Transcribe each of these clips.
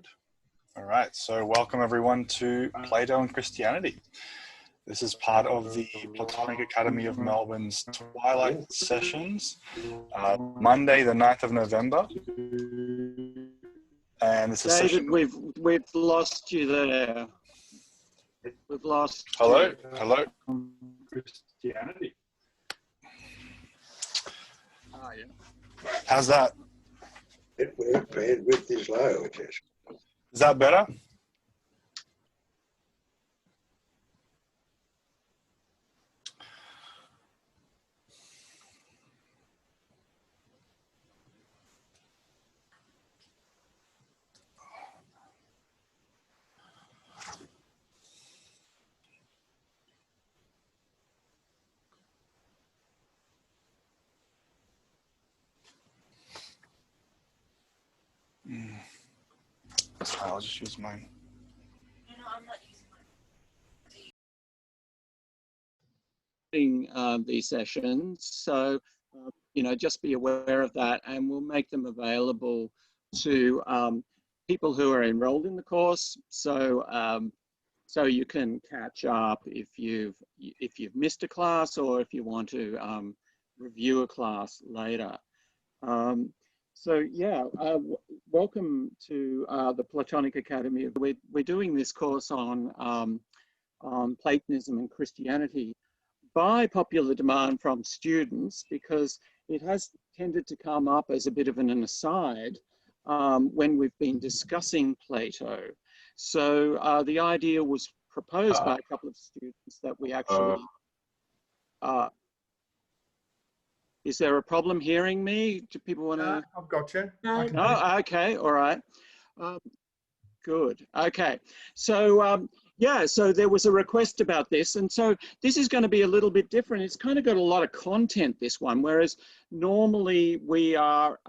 Good. All right, so welcome everyone to Plato and Christianity. This is part of the Platonic Academy of Melbourne's Twilight Sessions, Monday the 9th of November. And this is David, session... we've lost you there. We've lost Hello? you. Hello? Christianity. Oh, yeah. How's that? Bandwidth is low, it is. Is that better? I'll just use mine. I'm not using these sessions, so just be aware of that, and we'll make them available to people who are enrolled in the course. So you can catch up if you've missed a class, or if you want to review a class later. Welcome to the Platonic Academy. We're doing this course on Platonism and Christianity by popular demand from students, because it has tended to come up as a bit of an aside when we've been discussing Plato. So the idea was proposed by a couple of students that we actually... Is there a problem hearing me? Do people want to... I've got you. Oh, okay, all right. Good, okay. So, so there was a request about this, and so this is going to be a little bit different. It's kind of got a lot of content, this one, whereas normally we are,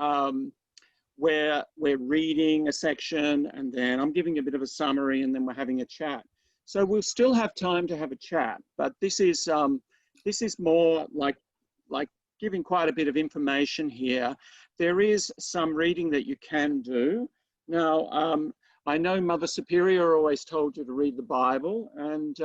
we're reading a section, and then I'm giving a bit of a summary, and then we're having a chat. So we'll still have time to have a chat, but this is more like giving quite a bit of information here. There is some reading that you can do. Now, I know Mother Superior always told you to read the Bible, and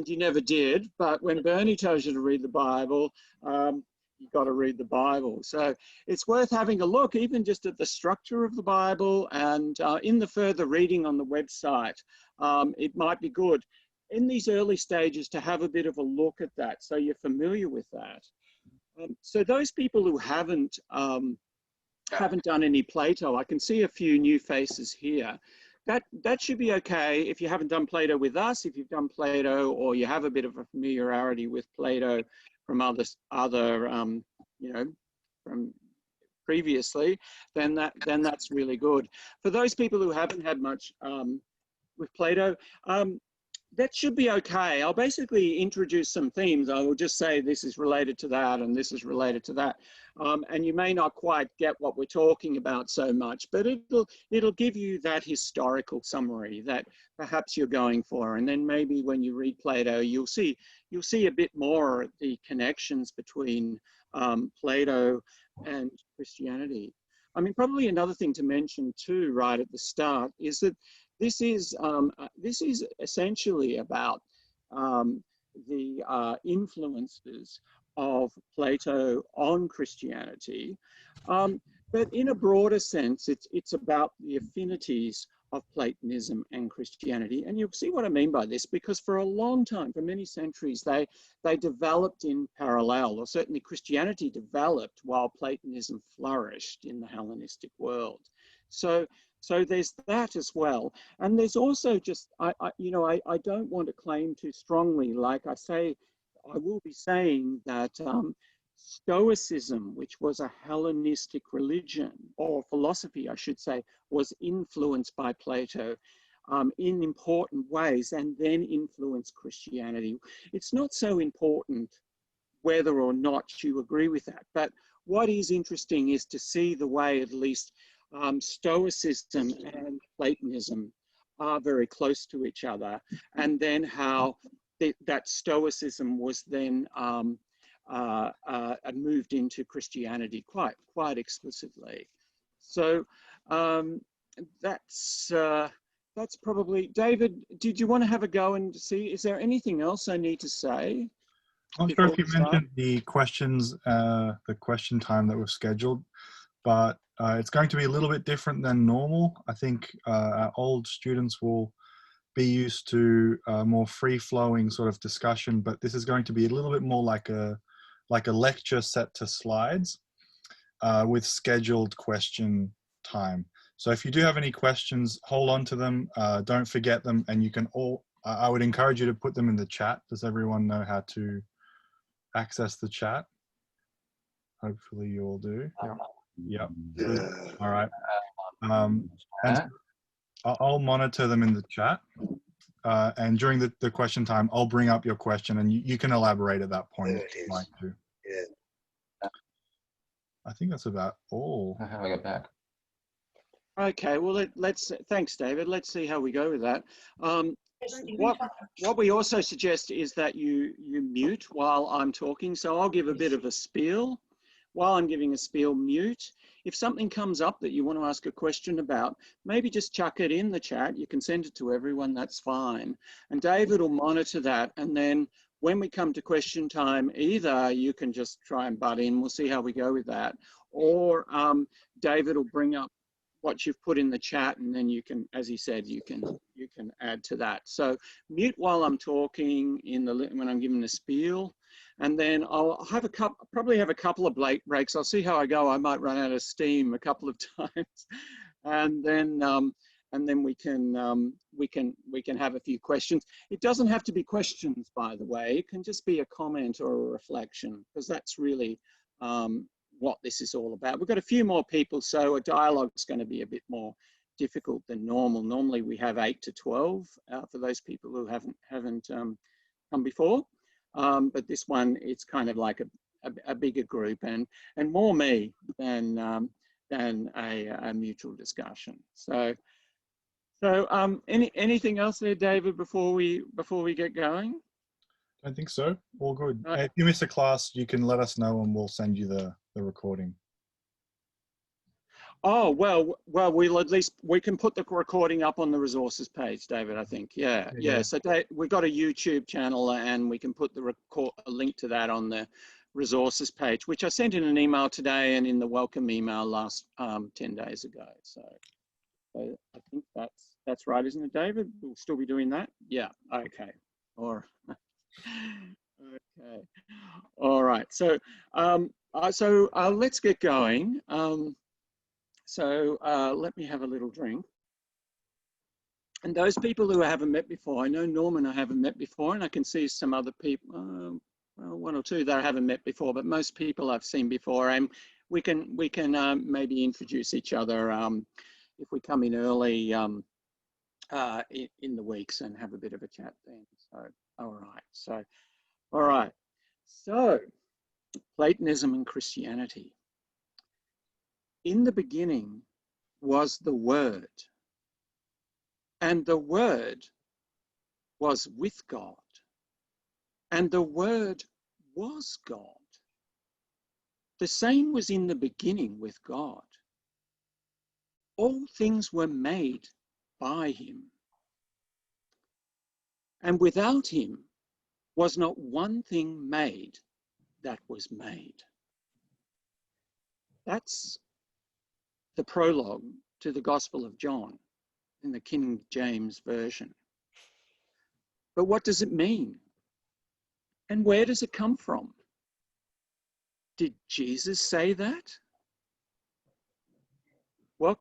you never did, but when Bernie tells you to read the Bible, you've got to read the Bible. So it's worth having a look, even just at the structure of the Bible, and in the further reading on the website, it might be good in these early stages to have a bit of a look at that, so you're familiar with that. So those people who haven't done any Plato, I can see a few new faces here. That should be okay if you haven't done Plato with us. If you've done Plato, or you have a bit of a familiarity with Plato from from previously, then that's really good. For those people who haven't had much with Plato, that should be okay. I'll basically introduce some themes. I will just say this is related to that, and this is related to that. And you may not quite get what we're talking about so much, but it'll give you that historical summary that perhaps you're going for. And then maybe when you read Plato, you'll see a bit more the connections between Plato and Christianity. I mean, probably another thing to mention too, right at the start, is that this is essentially about the influences of Plato on Christianity, but in a broader sense, it's about the affinities of Platonism and Christianity. And you'll see what I mean by this, because for a long time, for many centuries, they developed in parallel, or certainly Christianity developed while Platonism flourished in the Hellenistic world. So there's that as well. And there's also just, I don't want to claim too strongly, like I say, I will be saying that Stoicism, which was a Hellenistic religion, or philosophy, I should say, was influenced by Plato in important ways, and then influenced Christianity. It's not so important whether or not you agree with that, but what is interesting is to see the way, at least, Stoicism and Platonism are very close to each other, and then how that Stoicism was then moved into Christianity quite explicitly. So that's probably, David, did you want to have a go and see, is there anything else I need to say? I'm not sure if you Before we start? mentioned the questions, the question time that was scheduled, but it's going to be a little bit different than normal. I think our old students will be used to more free-flowing sort of discussion, but this is going to be a little bit more like a lecture set to slides with scheduled question time. So if you do have any questions, hold on to them, don't forget them, and you can all, I would encourage you to put them in the chat. Does everyone know how to access the chat? Hopefully you all do. Yep. All right. And I'll monitor them in the chat. And during the question time, I'll bring up your question and you can elaborate at that point if you'd like to. I think that's about all. How do I get back? Okay, well, thanks, David. Let's see how we go with that. What we also suggest is that you mute while I'm talking. So I'll give a bit of a spiel. While I'm giving a spiel, mute. If something comes up that you want to ask a question about, maybe just chuck it in the chat. You can send it to everyone, that's fine. And David will monitor that. And then when we come to question time, either you can just try and butt in, we'll see how we go with that. Or David will bring up what you've put in the chat, and then you can, as he said, you can add to that. So mute while I'm talking when I'm giving the spiel, and then I'll have probably have a couple of breaks. I'll see how I go. I might run out of steam a couple of times, and then we can have a few questions. It doesn't have to be questions, by the way. It can just be a comment or a reflection, because that's really what this is all about. We've got a few more people, so a dialogue is going to be a bit more difficult than normal. Normally we have 8 to 12 for those people who haven't come before. But this one, it's kind of like a bigger group and more me than a mutual discussion. So anything else there, David, before we get going? I think so. All good. If you miss a class, you can let us know and we'll send you the recording. Oh, well, we can put the recording up on the resources page, David, I think. Yeah. So we've got a YouTube channel and we can put a link to that on the resources page, which I sent in an email today and in the welcome email last 10 days ago. So I think that's right, isn't it, David? We'll still be doing that? Yeah, okay. Okay. All right. So let's get going. Let me have a little drink. And those people who I haven't met before, I know Norman I haven't met before, and I can see some other people, well, one or two that I haven't met before, but most people I've seen before. And we can maybe introduce each other if we come in early in the weeks and have a bit of a chat then. So, all right. So, Platonism and Christianity. In the beginning was the Word, and the Word was with God, and the Word was God. The same was in the beginning with God. All things were made by him, and without him was not one thing made that was made. That's the prologue to the Gospel of John in the King James Version. But what does it mean? And where does it come from? Did Jesus say that? Well,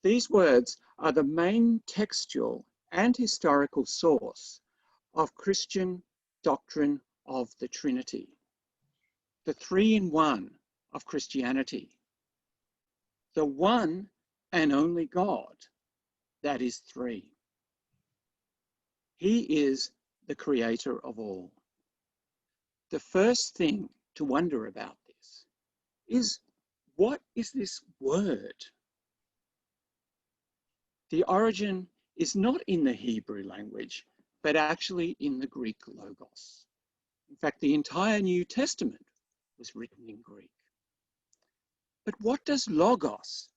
these words are the main textual and historical source of Christian doctrine of the Trinity, the 3-in-1 of Christianity, the one and only God that is 3. He is the creator of all. The first thing to wonder about this is, what is this word? The origin is not in the Hebrew language, but actually in the Greek logos. In fact, the entire New Testament was written in Greek. But what does logos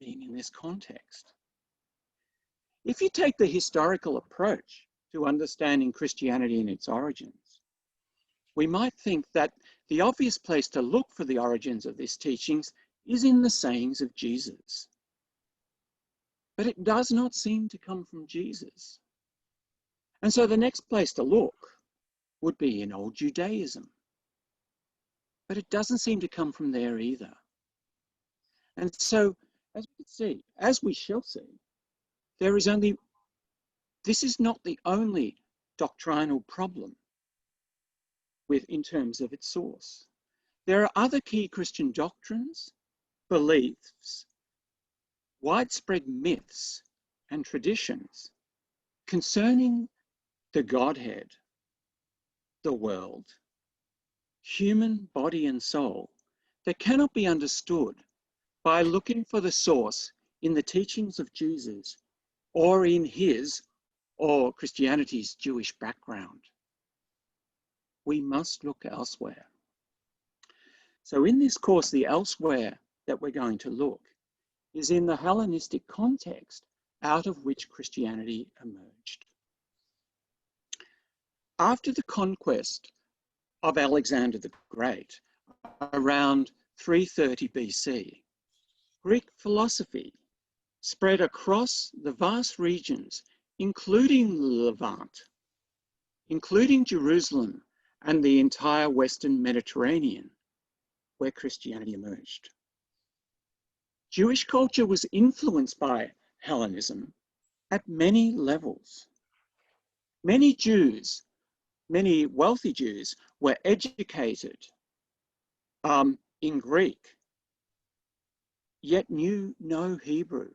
mean in this context? If you take the historical approach to understanding Christianity and its origins, we might think that the obvious place to look for the origins of these teachings is in the sayings of Jesus. But it does not seem to come from Jesus. And so the next place to look would be in old Judaism. But it doesn't seem to come from there either. And so, as we shall see, this is not the only doctrinal problem in terms of its source. There are other key Christian doctrines, beliefs, widespread myths and traditions concerning the Godhead, the world, human body and soul that cannot be understood by looking for the source in the teachings of Jesus or in his or Christianity's Jewish background. We must look elsewhere. So in this course, the elsewhere that we're going to look is in the Hellenistic context out of which Christianity emerged. After the conquest of Alexander the Great, around 330 BC, Greek philosophy spread across the vast regions, including the Levant, including Jerusalem and the entire Western Mediterranean, where Christianity emerged. Jewish culture was influenced by Hellenism at many levels. Many Jews, many wealthy Jews, were educated in Greek, yet knew no Hebrew.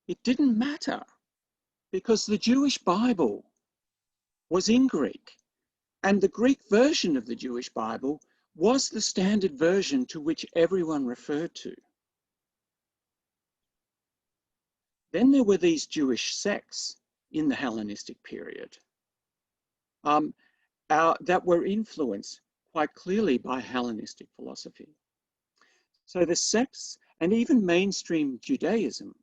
It didn't matter because the Jewish Bible was in Greek, and the Greek version of the Jewish Bible was the standard version to which everyone referred to. Then there were these Jewish sects in the Hellenistic period that were influenced quite clearly by Hellenistic philosophy. So the sects and even mainstream Judaism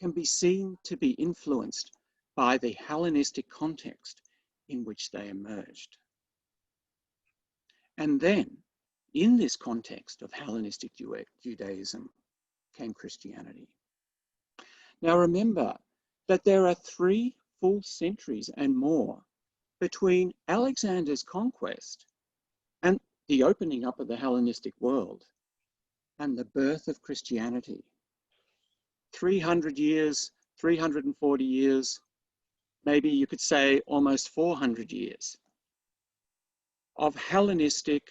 can be seen to be influenced by the Hellenistic context in which they emerged. And then, in this context of Hellenistic Judaism, came Christianity. Now remember that there are 3 full centuries and more between Alexander's conquest and the opening up of the Hellenistic world and the birth of Christianity. 300 years, 340 years, maybe you could say almost 400 years of Hellenistic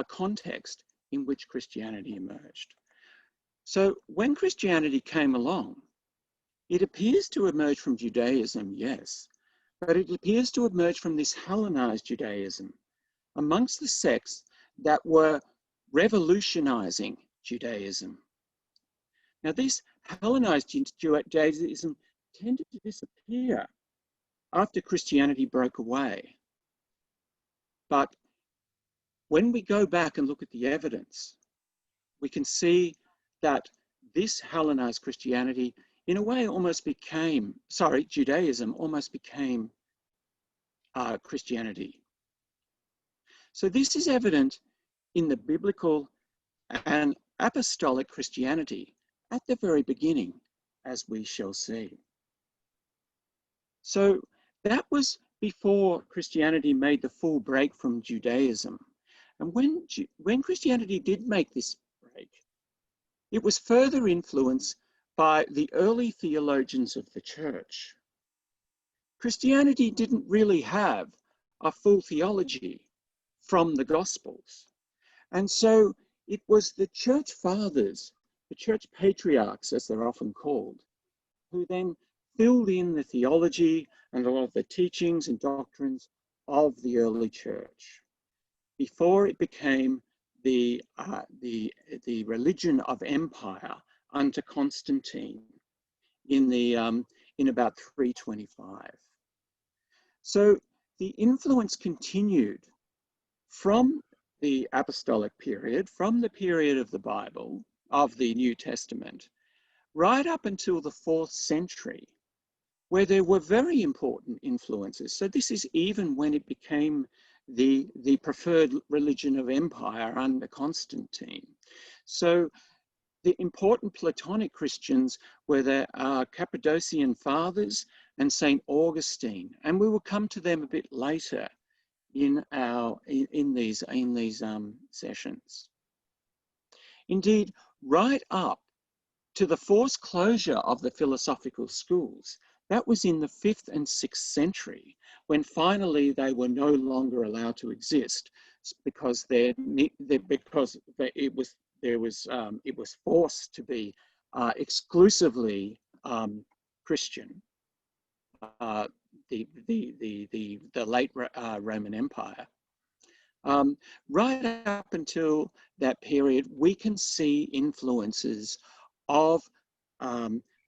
context in which Christianity emerged. So when Christianity came along, it appears to emerge from Judaism, yes, but it appears to emerge from this Hellenized Judaism amongst the sects that were revolutionizing Judaism. Now, this Hellenized Judaism tended to disappear after Christianity broke away. But when we go back and look at the evidence, we can see that this Hellenized Christianity, in a way, Judaism almost became Christianity. So this is evident in the biblical and apostolic Christianity at the very beginning, as we shall see. So that was before Christianity made the full break from Judaism. And when Christianity did make this break, it was further influenced by the early theologians of the church. Christianity didn't really have a full theology from the Gospels. And so it was the church fathers, the church patriarchs, as they're often called, who then filled in the theology and a lot of the teachings and doctrines of the early church before it became the religion of empire under Constantine in about 325. So the influence continued from the apostolic period, from the period of the Bible, of the New Testament, right up until the 4th century, where there were very important influences. So this is even when it became the preferred religion of empire under Constantine. So the important Platonic Christians were the Cappadocian Fathers and St. Augustine, and we will come to them a bit later in these sessions. Indeed, right up to the forced closure of the philosophical schools, that was in the 5th and 6th century, when finally they were no longer allowed to exist because it was forced to be exclusively Christian. The late Roman Empire. Right up until that period, we can see influences of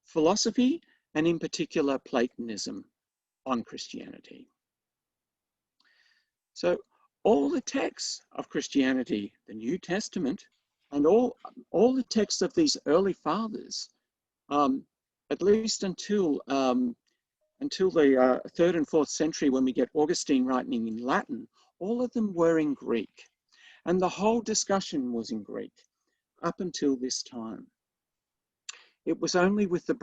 philosophy, and in particular Platonism, on Christianity. So all the texts of Christianity, the New Testament, and all the texts of these early fathers, at least until the 3rd and 4th century, when we get Augustine writing in Latin, all of them were in Greek. And the whole discussion was in Greek up until this time. It was only with the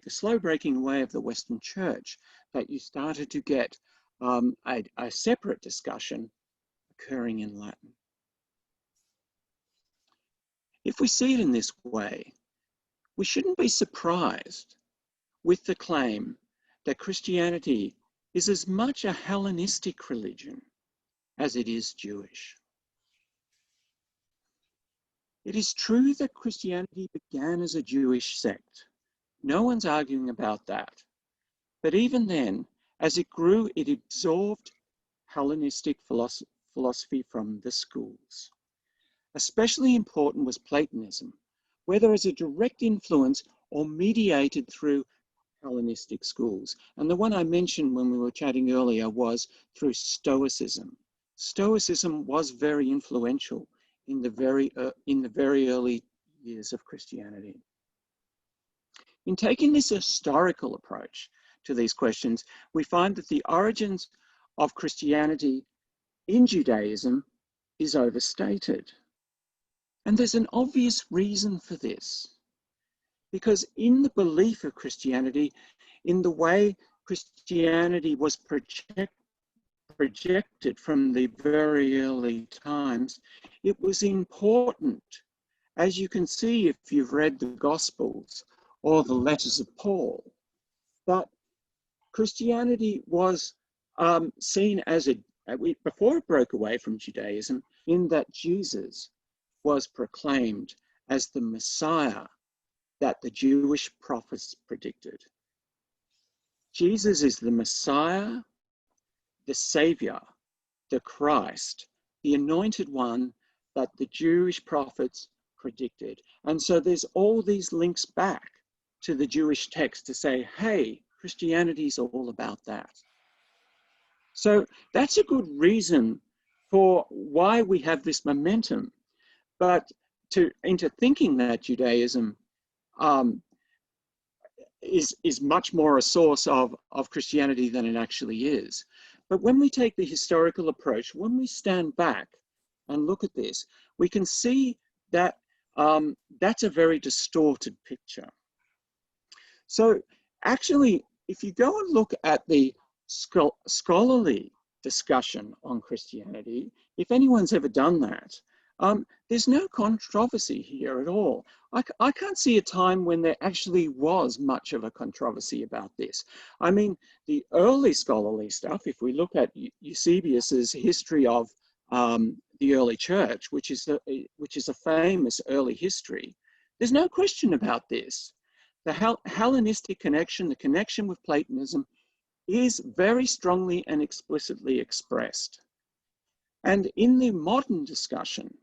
slow breaking away of the Western Church, that you started to get a separate discussion occurring in Latin. If we see it in this way, we shouldn't be surprised with the claim that Christianity is as much a Hellenistic religion as it is Jewish. It is true that Christianity began as a Jewish sect. No one's arguing about that. But even then, as it grew, it absorbed Hellenistic philosophy from the schools. Especially important was Platonism, whether as a direct influence or mediated through Hellenistic schools. And the one I mentioned when we were chatting earlier was through Stoicism. Stoicism was very influential in the very early years of Christianity. In taking this historical approach to these questions, we find that the origins of Christianity in Judaism is overstated. And there's an obvious reason for this. Because in the belief of Christianity, in the way Christianity was projected from the very early times, it was important, as you can see if you've read the Gospels or the letters of Paul, that Christianity was seen as before it broke away from Judaism, in that Jesus was proclaimed as the Messiah that the Jewish prophets predicted. Jesus is the Messiah, the Savior, the Christ, the anointed one that the Jewish prophets predicted. And so there's all these links back to the Jewish text to say, hey, Christianity is all about that. So that's a good reason for why we have this momentum. But into thinking that Judaism is much more a source of Christianity than it actually is. But when we take the historical approach, when we stand back and look at this, we can see that that's a very distorted picture. So actually, if you go and look at the scholarly discussion on Christianity, if anyone's ever done that, there's no controversy here at all. I can't see a time when there actually was much of a controversy about this. I mean, the early scholarly stuff, if we look at Eusebius's history of the early church, which is a famous early history, there's no question about this. The Hellenistic connection, the connection with Platonism, is very strongly and explicitly expressed. And in the modern discussion,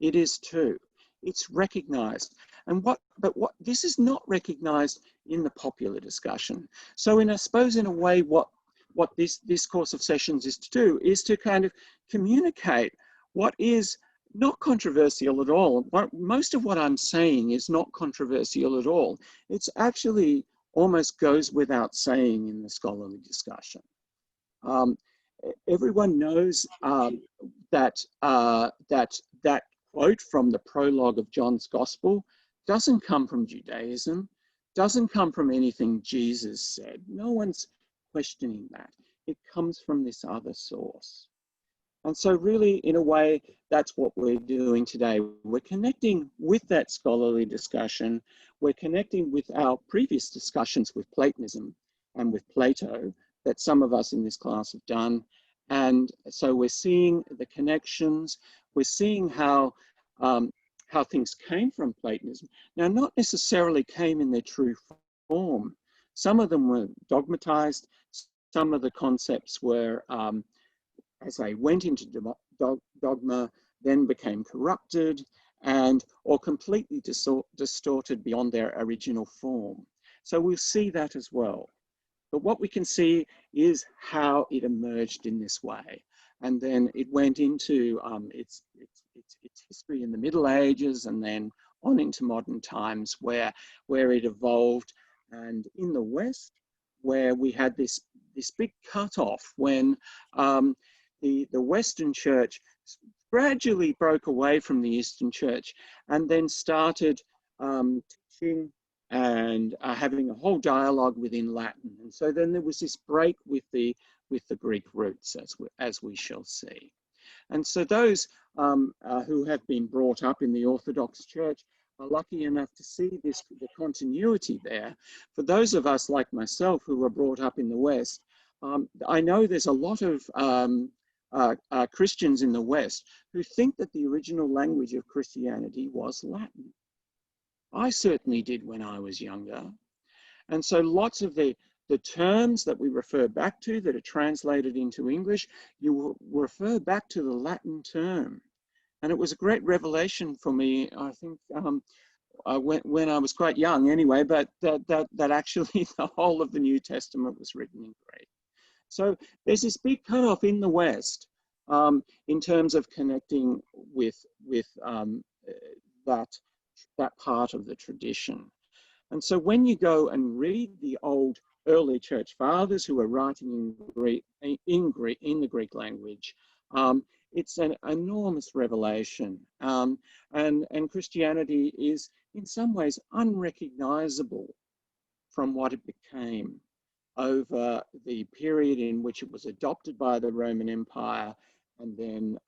it is too. It's recognized. But this is not recognized in the popular discussion. So I suppose in a way, what this course of sessions is to do is to kind of communicate what is not controversial at all. Most of what I'm saying is not controversial at all. It's actually almost goes without saying in the scholarly discussion. Everyone knows that quote from the prologue of John's Gospel doesn't come from Judaism, doesn't come from anything Jesus said. No one's questioning that. It comes from this other source. And so really, in a way, that's what we're doing today. We're connecting with that scholarly discussion. We're connecting with our previous discussions with Platonism and with Plato that some of us in this class have done. And so we're seeing the connections. We're seeing how things came from Platonism. Now, not necessarily came in their true form. Some of them were dogmatized. Some of the concepts were, as they went into dogma, then became corrupted or completely distorted beyond their original form. So we'll see that as well. But what we can see is how it emerged in this way. And then it went into its history in the Middle Ages and then on into modern times where it evolved. And in the West, where we had this big cutoff when the Western Church gradually broke away from the Eastern Church and then started teaching and having a whole dialogue within Latin. And so then there was this break with the Greek roots, as we shall see. And so those who have been brought up in the Orthodox Church are lucky enough to see the continuity there. For those of us like myself who were brought up in the West, I know there's a lot of Christians in the West who think that the original language of Christianity was Latin. I certainly did when I was younger. And so lots of the terms that we refer back to that are translated into English, you will refer back to the Latin term. And it was a great revelation for me, I think, when I was quite young anyway, but that actually the whole of the New Testament was written in Greek. So there's this big cutoff in the West in terms of connecting with that part of the tradition. And so when you go and read the old early church fathers who are writing in the Greek language, it's an enormous revelation. And Christianity is in some ways unrecognizable from what it became over the period in which it was adopted by the Roman Empire and then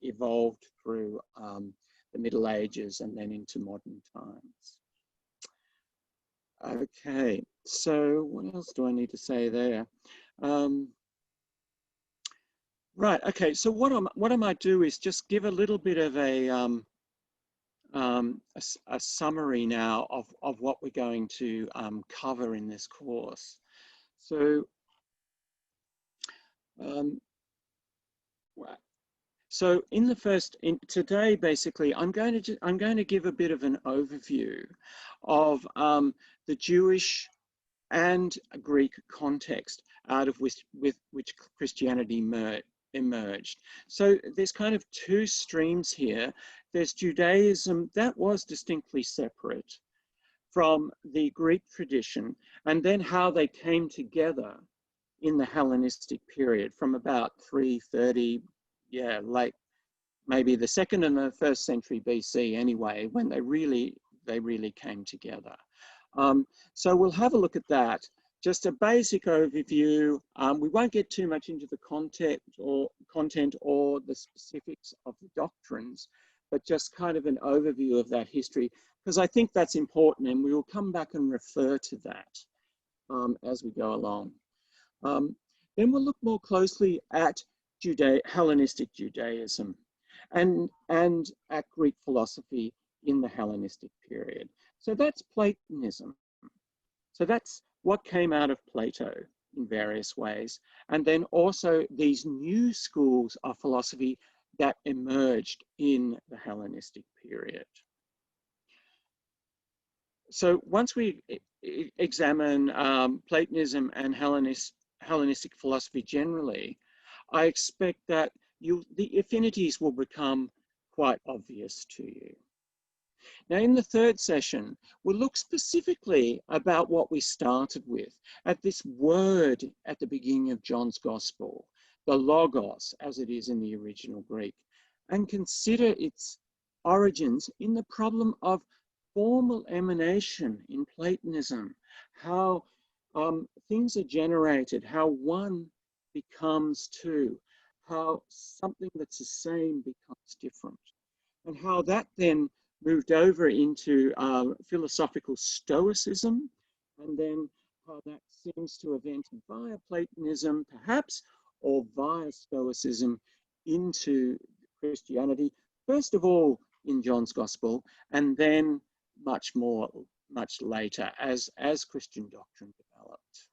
evolved through the Middle Ages and then into modern times. Okay, so what else do I need to say there? Right, okay, so what I might do is just give a little bit of a summary now of what we're going to cover in this course. So, so today, basically, I'm going to give a bit of an overview of the Jewish and Greek context out of which Christianity emerged. So there's kind of two streams here. There's Judaism that was distinctly separate from the Greek tradition, and then how they came together in the Hellenistic period from about 330, late, maybe the 2nd and the 1st century BC anyway, when they really came together. So we'll have a look at that. Just a basic overview. We won't get too much into the content or the specifics of the doctrines, but just kind of an overview of that history, because I think that's important, and we will come back and refer to that as we go along. Then we'll look more closely at Hellenistic Judaism and at Greek philosophy in the Hellenistic period. So that's Platonism. So that's what came out of Plato in various ways. And then also these new schools of philosophy that emerged in the Hellenistic period. So once we examine Platonism and Hellenistic philosophy generally, I expect that the affinities will become quite obvious to you. Now, in the third session, we'll look specifically about what we started with, at this word at the beginning of John's Gospel, the logos, as it is in the original Greek, and consider its origins in the problem of formal emanation in Platonism, how things are generated, how one becomes two, how something that's the same becomes different, and how that then moved over into philosophical Stoicism, and then how that seems to have entered via Platonism, perhaps, or via Stoicism into Christianity, first of all in John's Gospel, and then much later as Christian doctrine developed.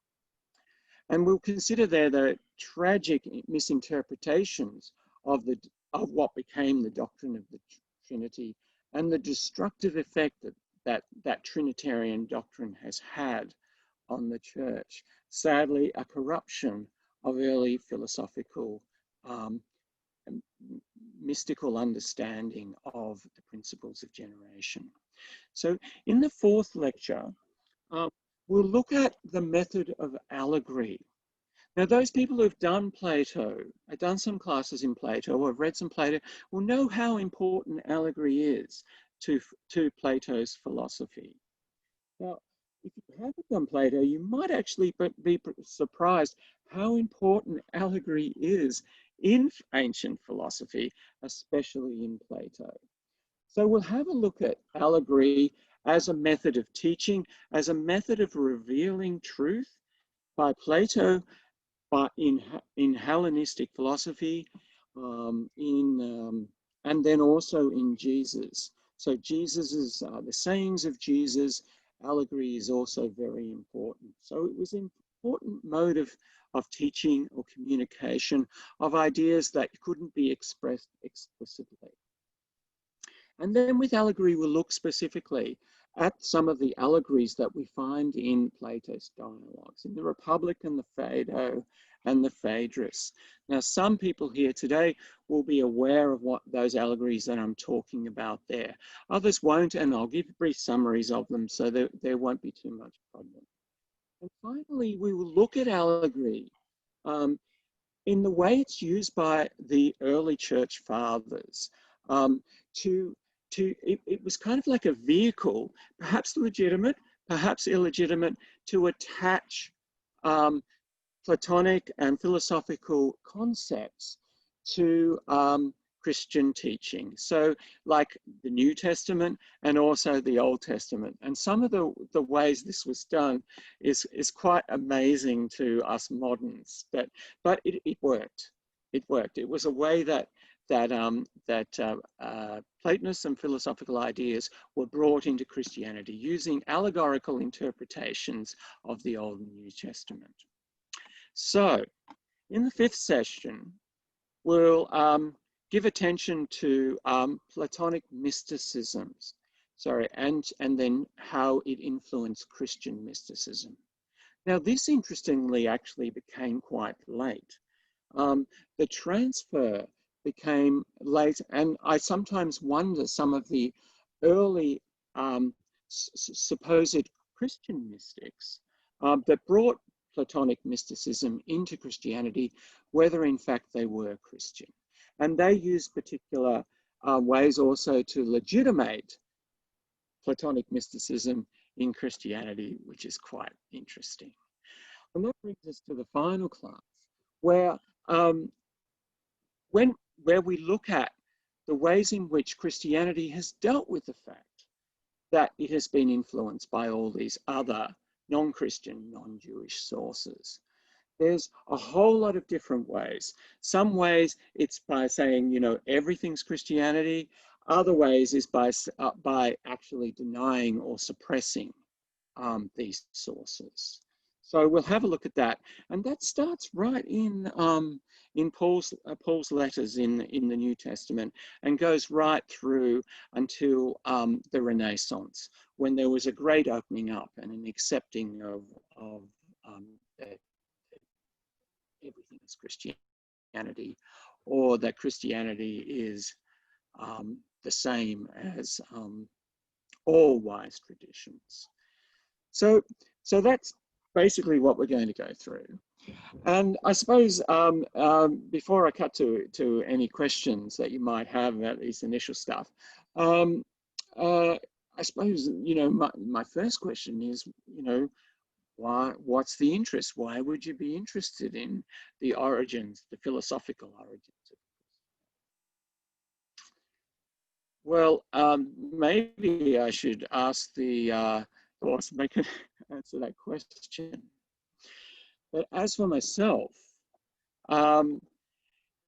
And we'll consider there the tragic misinterpretations of what became the doctrine of the Trinity and the destructive effect that Trinitarian doctrine has had on the church. Sadly, a corruption of early philosophical mystical understanding of the principles of generation. So in the fourth lecture, we'll look at the method of allegory. Now, those people who've done Plato, have done some classes in Plato, or have read some Plato, will know how important allegory is to Plato's philosophy. Now, if you haven't done Plato, you might actually be surprised how important allegory is in ancient philosophy, especially in Plato. So we'll have a look at allegory as a method of teaching, as a method of revealing truth by Plato, but in Hellenistic philosophy, and then also in Jesus. So Jesus is the sayings of Jesus. Allegory is also very important. So it was an important mode of teaching or communication of ideas that couldn't be expressed explicitly. And then with allegory, we'll look specifically at some of the allegories that we find in Plato's dialogues, in the Republic and the Phaedo and the Phaedrus. Now, some people here today will be aware of what those allegories that I'm talking about there. Others won't, and I'll give brief summaries of them so that there won't be too much problem. And finally, we will look at allegory in the way it's used by the early church fathers. It was kind of like a vehicle, perhaps legitimate, perhaps illegitimate, to attach Platonic and philosophical concepts to Christian teaching. So like the New Testament and also the Old Testament. And some of the ways this was done is quite amazing to us moderns, but it worked. It worked. It was a way that Platonists and philosophical ideas were brought into Christianity using allegorical interpretations of the Old and New Testament. So in the fifth session, we'll give attention to Platonic mysticisms, and then how it influenced Christian mysticism. Now, this interestingly actually became quite late. The transfer became late, and I sometimes wonder some of the early supposed Christian mystics that brought Platonic mysticism into Christianity, whether in fact they were Christian. And they used particular ways also to legitimate Platonic mysticism in Christianity, which is quite interesting. And that brings us to the final class, where we look at the ways in which Christianity has dealt with the fact that it has been influenced by all these other non-Christian, non-Jewish sources. There's a whole lot of different ways. Some ways it's by saying, everything's Christianity. Other ways is by actually denying or suppressing these sources. So we'll have a look at that, and that starts right in Paul's letters in the New Testament, and goes right through until the Renaissance, when there was a great opening up and an accepting of everything is Christianity, or that Christianity is the same as all wise traditions. So that's basically what we're going to go through. And I suppose before I cut to any questions that you might have about these initial stuff, I suppose, you know, my first question is, you know, what's the interest? Why would you be interested in the origins, the philosophical origins of it? Well, maybe I should ask the boss make an answer that question. But as for myself,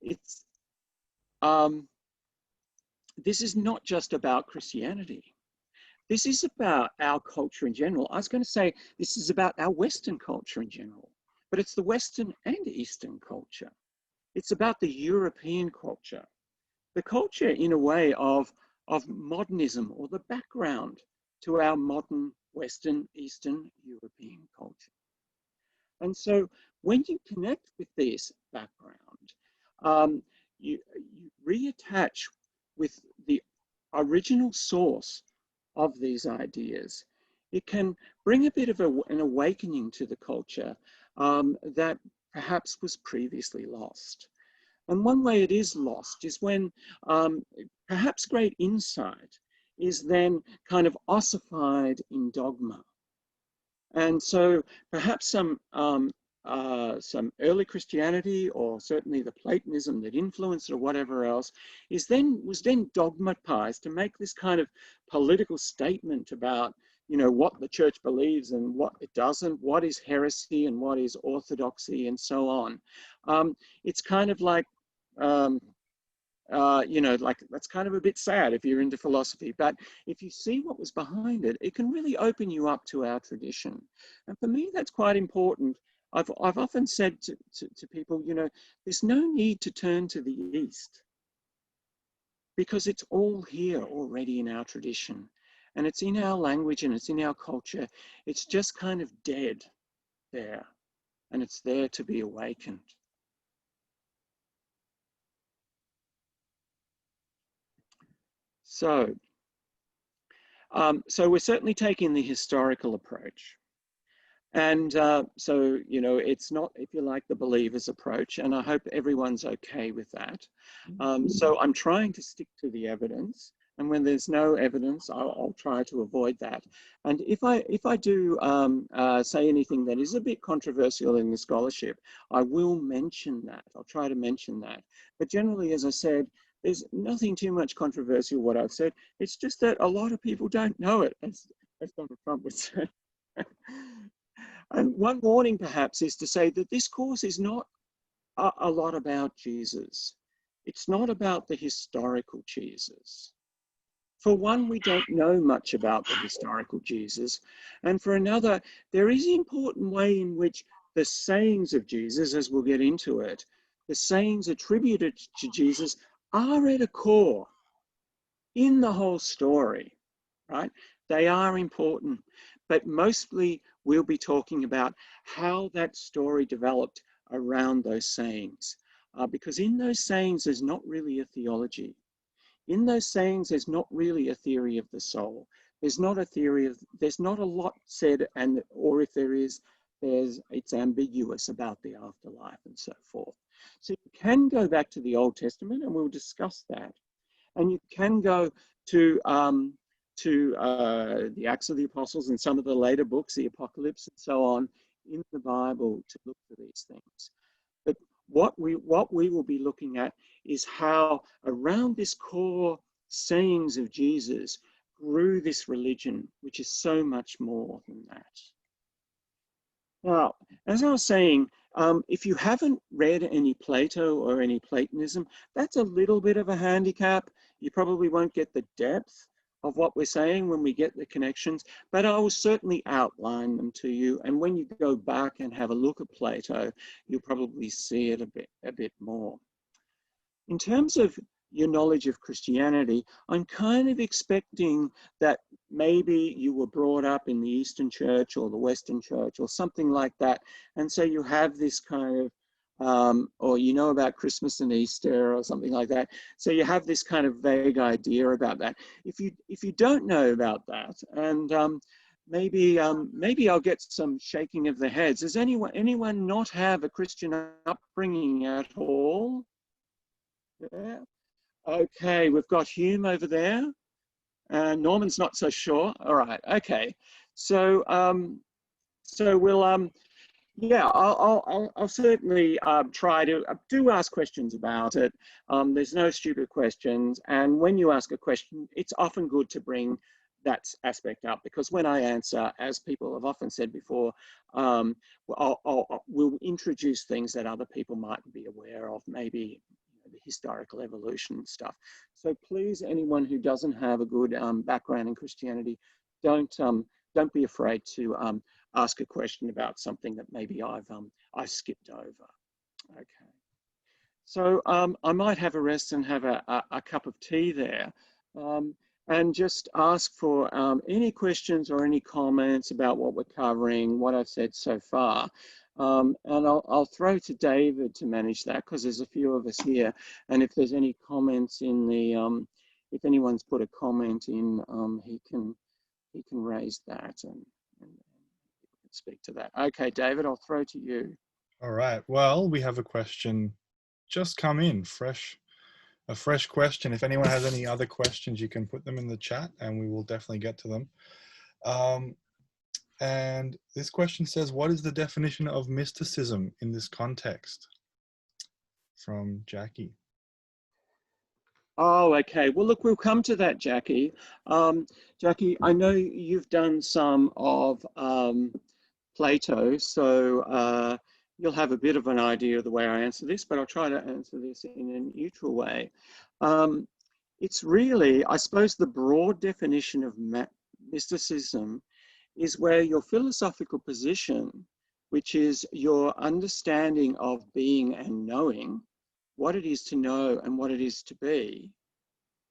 it's this is not just about Christianity. This is about our culture in general. I was going to say this is about our Western culture in general, but it's the Western and Eastern culture. It's about the European culture, the culture in a way of modernism, or the background to our modern Western, Eastern European culture. And so when you connect with this background, you reattach with the original source of these ideas. It can bring a bit of an awakening to the culture that perhaps was previously lost. And one way it is lost is when perhaps great insight is then kind of ossified in dogma. And so perhaps some early Christianity, or certainly the Platonism that influenced it, or whatever else, was then dogmatized to make this kind of political statement about, you know, what the church believes and what it doesn't, what is heresy and what is orthodoxy, and so on. It's kind of like, you know, like, that's kind of a bit sad if you're into philosophy, but if you see what was behind it, it can really open you up to our tradition. And for me, that's quite important. I've often said to people, you know, there's no need to turn to the East, because it's all here already in our tradition, and it's in our language and it's in our culture. It's just kind of dead there, and it's there to be awakened. So we're certainly taking the historical approach. And so, you know, it's not, if you like, the believer's approach, and I hope everyone's okay with that. So I'm trying to stick to the evidence, and when there's no evidence, I'll try to avoid that. And if I do say anything that is a bit controversial in the scholarship, I will mention that. I'll try to mention that. But generally, as I said, there's nothing too much controversial what I've said. It's just that a lot of people don't know it, as Donald Trump would say. And one warning perhaps is to say that this course is not a lot about Jesus. It's not about the historical Jesus. For one, we don't know much about the historical Jesus. And for another, there is an important way in which the sayings of Jesus, as we'll get into it, the sayings attributed to Jesus are at a core in the whole story, right? They are important, but mostly we'll be talking about how that story developed around those sayings. Because in those sayings, there's not really a theology. In those sayings, there's not really a theory of the soul. There's not a lot said, or if there is, it's ambiguous about the afterlife and so forth. So you can go back to the Old Testament, and we'll discuss that. And you can go to the Acts of the Apostles and some of the later books, the Apocalypse and so on, in the Bible to look for these things. But what we will be looking at is how around this core sayings of Jesus grew this religion, which is so much more than that. Now, as I was saying, if you haven't read any Plato or any Platonism, that's a little bit of a handicap. You probably won't get the depth of what we're saying when we get the connections, but I will certainly outline them to you. And when you go back and have a look at Plato, you'll probably see it a bit more. In terms of your knowledge of Christianity, I'm kind of expecting that maybe you were brought up in the Eastern Church or the Western Church or something like that. And so you have this kind or you know about Christmas and Easter or something like that. So you have this kind of vague idea about that. If you don't know about that, and maybe I'll get some shaking of the heads. Does anyone not have a Christian upbringing at all? Yeah. Okay, we've got Hume over there. Norman's not so sure. All right. Okay. So so we'll yeah, I'll certainly try to do ask questions about it. There's no stupid questions, and when you ask a question, it's often good to bring that aspect up, because when I answer, as people have often said before, we'll introduce things that other people might be aware of, maybe the historical evolution stuff. So please, anyone who doesn't have a good background in Christianity, don't be afraid to ask a question about something that maybe I've skipped over. Okay. So I might have a rest and have a cup of tea there, and just ask for any questions or any comments about what we're covering, what I've said so far. And I'll throw to David to manage that, because there's a few of us here. And if there's any comments in the, if anyone's put a comment in, he can raise that and speak to that. Okay, David, I'll throw to you. All right. Well, we have a question just come in, a fresh question. If anyone has any other questions, you can put them in the chat and we will definitely get to them. And this question says, what is the definition of mysticism in this context? From Jackie. Oh, okay. Well, look, we'll come to that, Jackie. Jackie, I know you've done some of Plato, so you'll have a bit of an idea of the way I answer this, but I'll try to answer this in a neutral way. It's really, I suppose, the broad definition of mysticism is where your philosophical position, which is your understanding of being and knowing, what it is to know and what it is to be,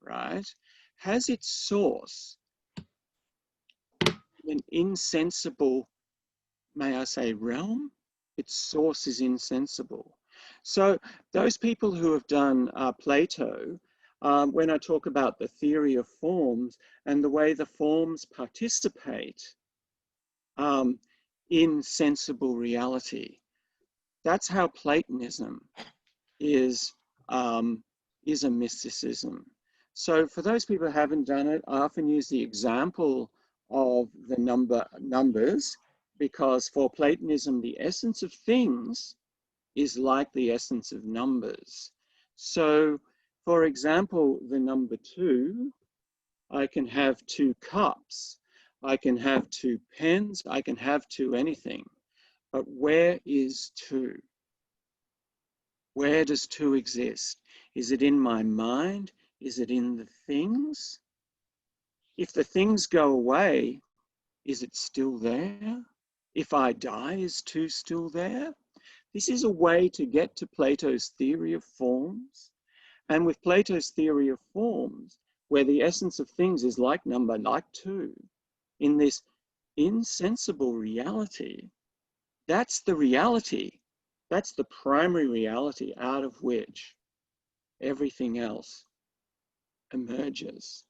right, has its source in an insensible, may I say, realm. Its source is insensible. So those people who have done Plato, when I talk about the theory of forms and the way the forms participate in sensible reality, that's how Platonism is a mysticism. So for those people who haven't done it, I often use the example of the numbers, because for Platonism, the essence of things is like the essence of numbers. So for example, the number 2, I can have 2 cups, I can have 2 pens, I can have 2 anything, but where is 2? Where does 2 exist? Is it in my mind? Is it in the things? If the things go away, is it still there? If I die, is 2 still there? This is a way to get to Plato's theory of forms. And with Plato's theory of forms, where the essence of things is like number, like 2, in this insensible reality, that's the reality. That's the primary reality out of which everything else emerges.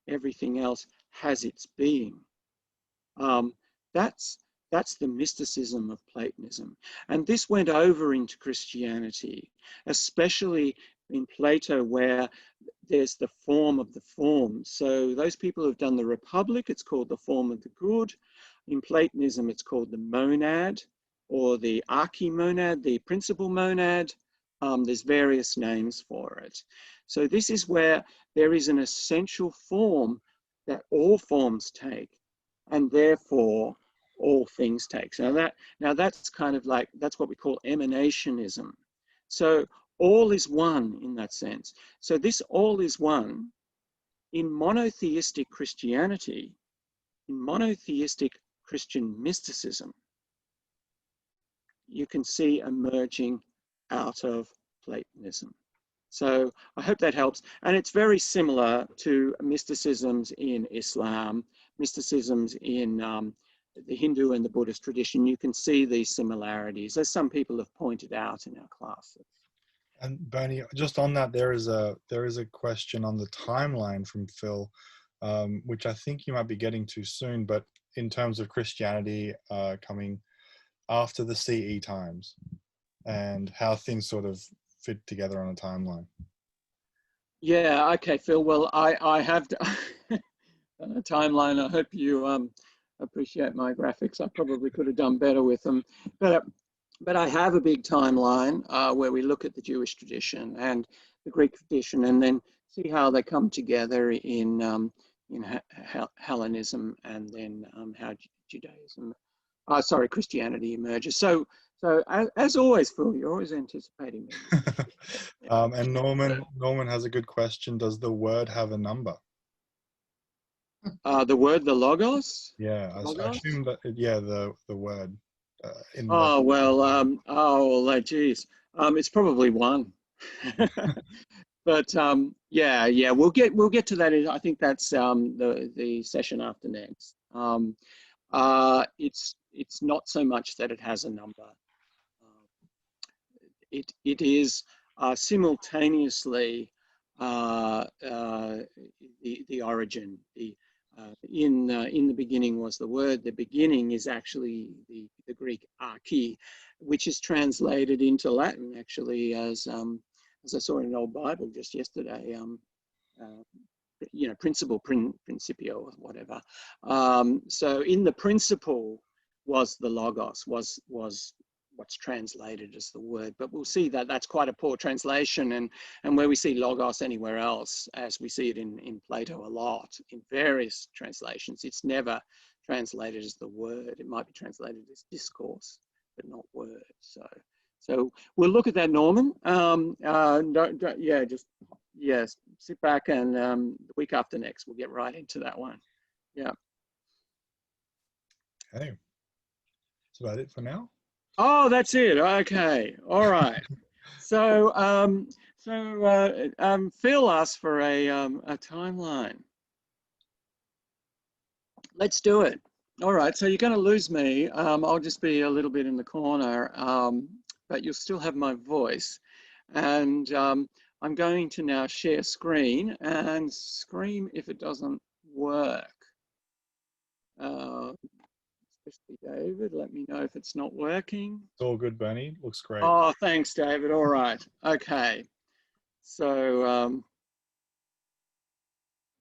Everything else has its being. That's the mysticism of Platonism. And this went over into Christianity, especially in Plato, where there's the form of the forms. So those people who've done the Republic, it's called the form of the good. In Platonism, it's called the monad, or the archimonad, the principal monad. There's various names for it. So this is where there is an essential form that all forms take, and therefore all things take. So that's kind of like, that's what we call emanationism. So all is one in that sense. So this all is one in monotheistic Christianity, in monotheistic Christian mysticism, you can see emerging out of Platonism. So I hope that helps. And it's very similar to mysticisms in Islam, mysticisms in the Hindu and the Buddhist tradition, you can see these similarities, as some people have pointed out in our classes. And Bernie, just on that, there is a question on the timeline from Phil, which I think you might be getting to soon, but in terms of Christianity coming after the CE times and how things sort of fit together on a timeline. Yeah, okay, Phil. Well, I have a timeline. I hope you appreciate my graphics. I probably could have done better with them, but I have a big timeline where we look at the Jewish tradition and the Greek tradition, and then see how they come together in Hellenism, and then how Christianity emerges. So as always, Phil, you're always anticipating me. And Norman has a good question. Does the word have a number? The word, the logos? Yeah, I Logos? assume that, yeah, the word. Geez. It's probably one. But yeah, we'll get to that. I think that's the session after next. It's not so much that it has a number. It is simultaneously the origin. In the beginning was the word. The beginning is actually the Greek arche, which is translated into Latin actually as I saw in an old Bible just yesterday. Principle, principio, or whatever. So in the principle was the logos, was what's translated as the word, but we'll see that that's quite a poor translation, and where we see logos anywhere else, as we see it in Plato a lot, in various translations, it's never translated as the word. It might be translated as discourse, but not word. So we'll look at that, Norman. Sit back, and the week after next, we'll get right into that one. Yeah. Okay. That's about it for now. Oh, that's it. Okay. All right. So Phil asked for a timeline. Let's do it. All right. So you're going to lose me. I'll just be a little bit in the corner, but you'll still have my voice. And I'm going to now share screen and scream if it doesn't work. Especially David, let me know if it's not working. It's all good, Bernie. Looks great. Oh, thanks, David. All right. Okay. So,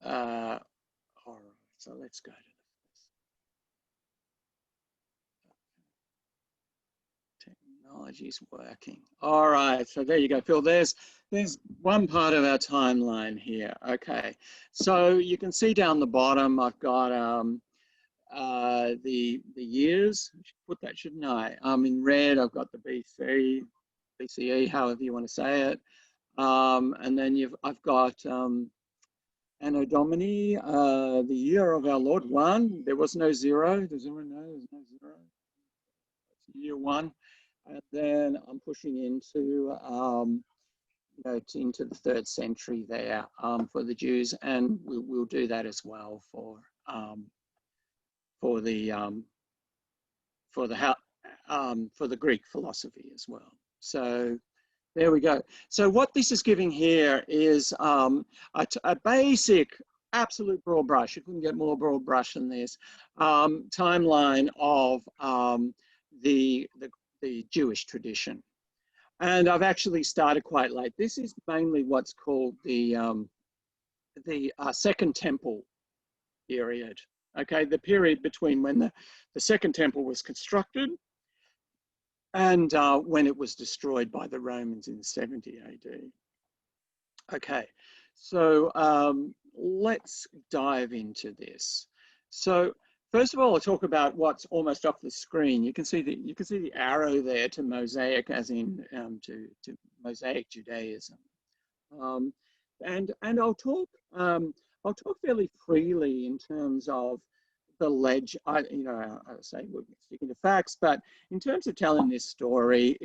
all right. So let's go to the technology's working. All right. So there you go, Phil. There's one part of our timeline here. Okay. So you can see down the bottom, I've got the years. I should put that, shouldn't I? In red, I've got the BCE, however you want to say it. And then I've got Anno Domini, the year of our Lord 1. There was no 0. Does anyone know? There's no 0. It's year 1. And then I'm pushing into into the 3rd century there for the Jews, and we'll do that as well for the Greek philosophy as well. So there we go. So what this is giving here is a basic, absolute broad brush. You couldn't get more broad brush than this timeline of the Jewish tradition. And I've actually started quite late. This is mainly what's called the Second Temple period. Okay, the period between when the Second Temple was constructed and when it was destroyed by the Romans in 70 AD. Okay, so let's dive into this. So first of all, I'll talk about what's almost off the screen. You can see the arrow there to Mosaic, as in to Mosaic Judaism, and I'll talk fairly freely in terms of the legend. I say we're sticking to facts, but in terms of telling this story,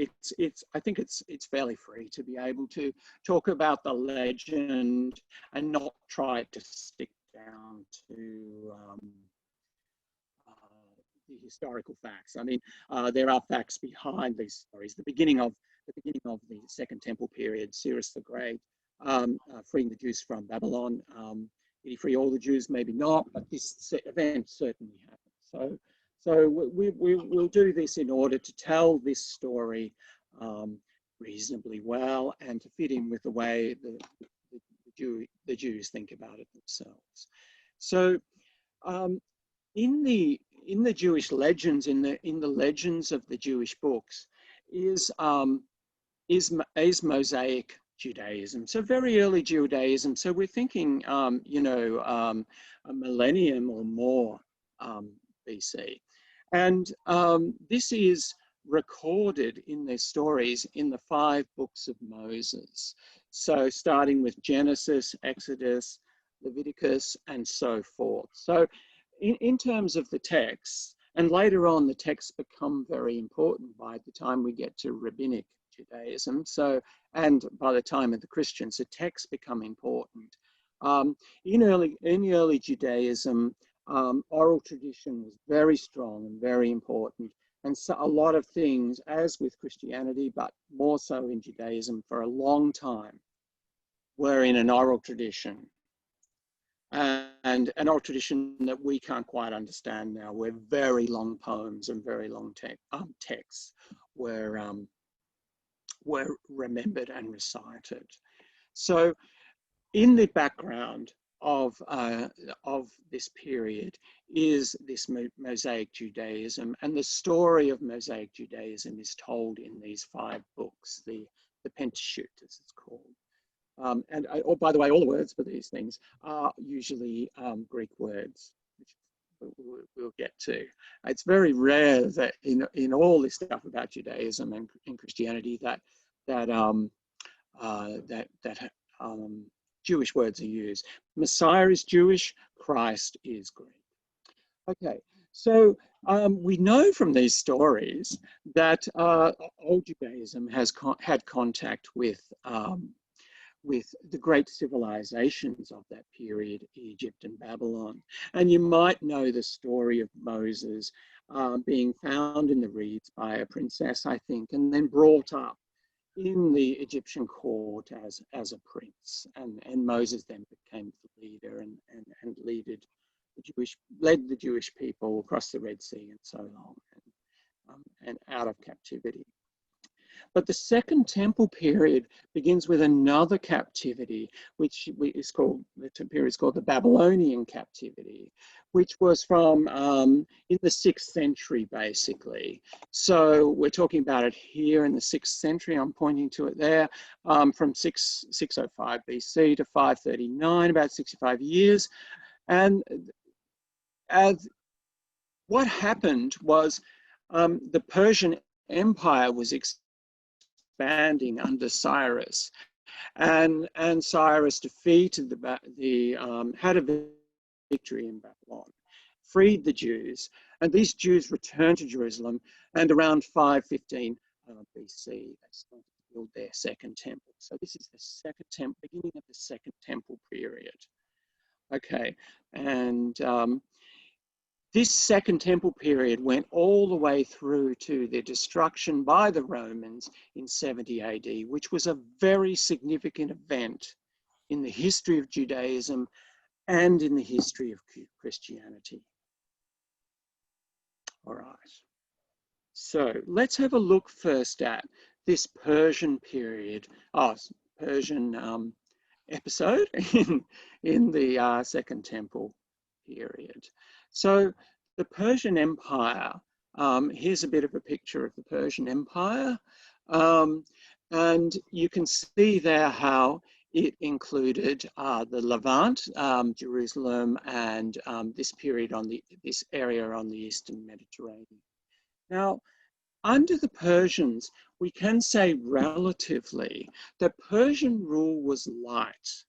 I think it's fairly free to be able to talk about the legend and not try to stick down to the historical facts. I mean, there are facts behind these stories. The beginning of the Second Temple period, Cyrus the Great freeing the Jews from Babylon. Did he free all the Jews? Maybe not, but this event certainly happened. So we'll do this in order to tell this story reasonably well and to fit in with the way the Jews think about it themselves. So in the Jewish legends, in the legends of the Jewish books, is Mosaic Judaism. So very early Judaism. So we're thinking, a millennium or more BC. And this is recorded in their stories in the 5 books of Moses. So starting with Genesis, Exodus, Leviticus, and so forth. So in terms of the texts, and later on the texts become very important by the time we get to Rabbinic Judaism. So, and by the time of the Christians, the texts become important. In early Judaism, oral tradition was very strong and very important. And so a lot of things, as with Christianity, but more so in Judaism for a long time, were in an oral tradition. And an oral tradition that we can't quite understand now, where very long poems and very long texts were remembered and recited. So in the background of this period is this Mosaic Judaism, and the story of Mosaic Judaism is told in these 5 books, the Pentateuch, as it's called. By the way, all the words for these things are usually Greek words, which we'll get to. It's very rare that in all this stuff about Judaism and in Christianity that Jewish words are used. Messiah is Jewish, Christ is Greek. Okay, so we know from these stories that old Judaism has had contact with the great civilizations of that period, Egypt and Babylon. And you might know the story of Moses being found in the reeds by a princess, I think, and then brought up in the Egyptian court as a prince. And Moses then became the leader and led the Jewish people across the Red Sea and so on, and out of captivity. But the Second Temple period begins with another captivity, which is called, the period is called the Babylonian captivity, which was from in the 6th century, basically. So we're talking about it here in the 6th century. I'm pointing to it there, from 605 BC to 539, about 65 years. And what happened was the Persian Empire was expanding under Cyrus, and Cyrus defeated had a victory in Babylon, freed the Jews, and these Jews returned to Jerusalem, and around 515 BC they started to build their Second Temple. So this is the Second Temple, beginning of the Second Temple period. Okay, and this Second Temple period went all the way through to the destruction by the Romans in 70 AD, which was a very significant event in the history of Judaism and in the history of Christianity. All right. So let's have a look first at this Persian period, Persian episode in the Second Temple period. So the Persian Empire, here's a bit of a picture of the Persian Empire. And you can see there how it included the Levant, Jerusalem, and this period this area on the Eastern Mediterranean. Now, under the Persians, we can say relatively that Persian rule was light.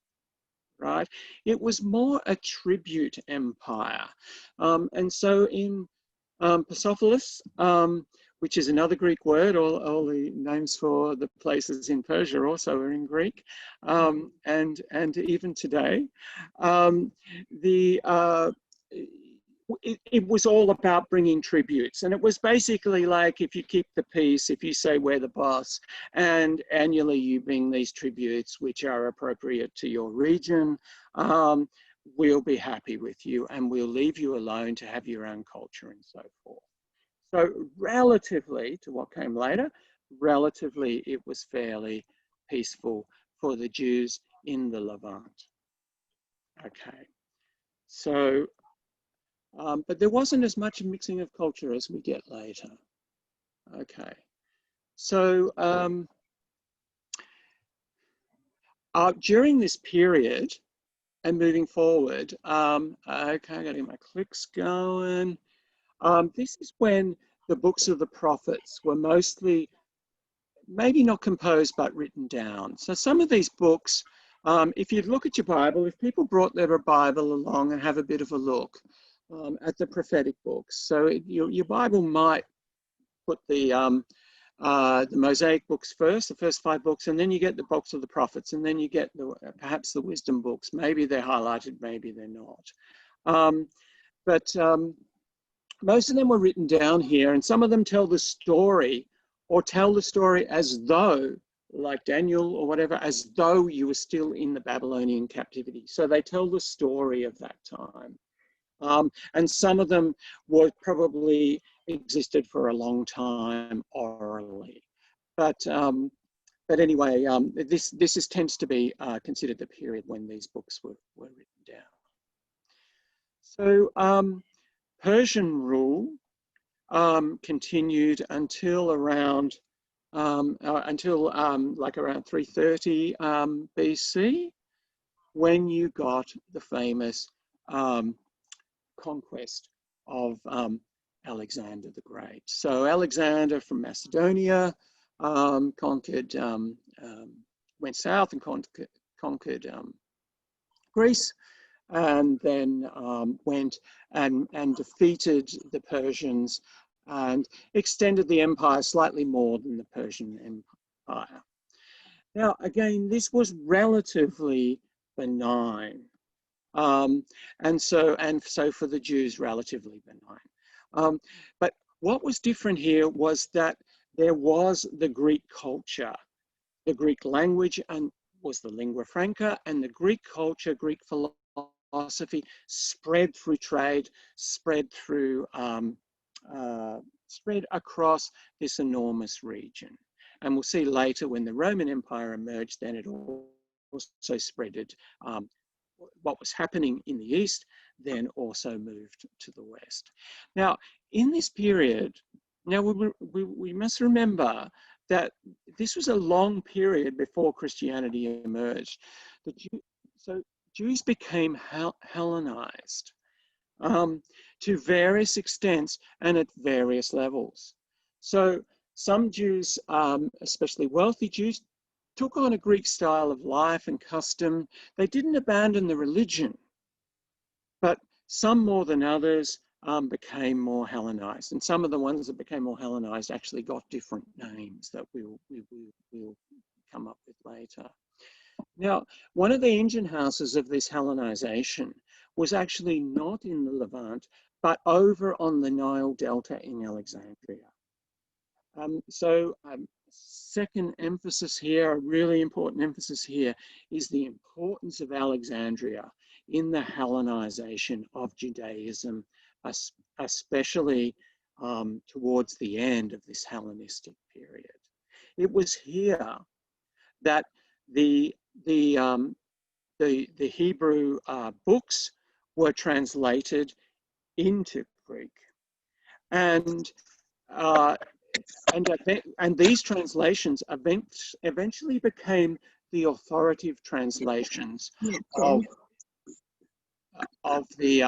Right? It was more a tribute empire. And so in Persepolis, which is another Greek word, all the names for the places in Persia also are in Greek, and even today, it was all about bringing tributes, and it was basically like, if you keep the peace, if you say we're the boss, and annually you bring these tributes which are appropriate to your region, we'll be happy with you and we'll leave you alone to have your own culture and so forth. So relatively to what came later, relatively it was fairly peaceful for the Jews in the Levant. Okay, so but there wasn't as much mixing of culture as we get later. Okay, so during this period and moving forward, okay, I gotta get my clicks going. This is when the books of the prophets were mostly, maybe not composed, but written down. So some of these books, if you look at your Bible, if people brought their Bible along and have a bit of a look, at the prophetic books. So your Bible might put the Mosaic books first, the first 5 books, and then you get the books of the prophets, and then you get perhaps the wisdom books. Maybe they're highlighted, maybe they're not. But most of them were written down here, and some of them tell the story, or tell the story as though, like Daniel or whatever, as though you were still in the Babylonian captivity. So they tell the story of that time. And some of them were probably existed for a long time orally. But anyway, this tends to be considered the period when these books were written down. So Persian rule continued until around like around 330 BC, when you got the famous conquest of Alexander the Great. So Alexander from Macedonia conquered, went south and conquered Greece, and then went and defeated the Persians and extended the empire slightly more than the Persian Empire. Now, again, this was relatively benign. And so for the Jews, relatively benign. But what was different here was that there was the Greek culture, the Greek language, and was the lingua franca, and the Greek culture, Greek philosophy spread through trade, spread through, spread across this enormous region. And we'll see later when the Roman Empire emerged, then it also spreaded what was happening in the East, then also moved to the West. Now, in this period, now we must remember that this was a long period before Christianity emerged. So Jews became Hellenized to various extents and at various levels. So some Jews, especially wealthy Jews, took on a Greek style of life and custom. They didn't abandon the religion, but some more than others became more Hellenized. And some of the ones that became more Hellenized actually got different names that we'll come up with later. Now, one of the engine houses of this Hellenization was actually not in the Levant, but over on the Nile Delta in Alexandria. Second emphasis here, a really important emphasis here, is the importance of Alexandria in the Hellenization of Judaism, especially towards the end of this Hellenistic period. It was here that the Hebrew books were translated into Greek, and these translations eventually became the authoritative translations of the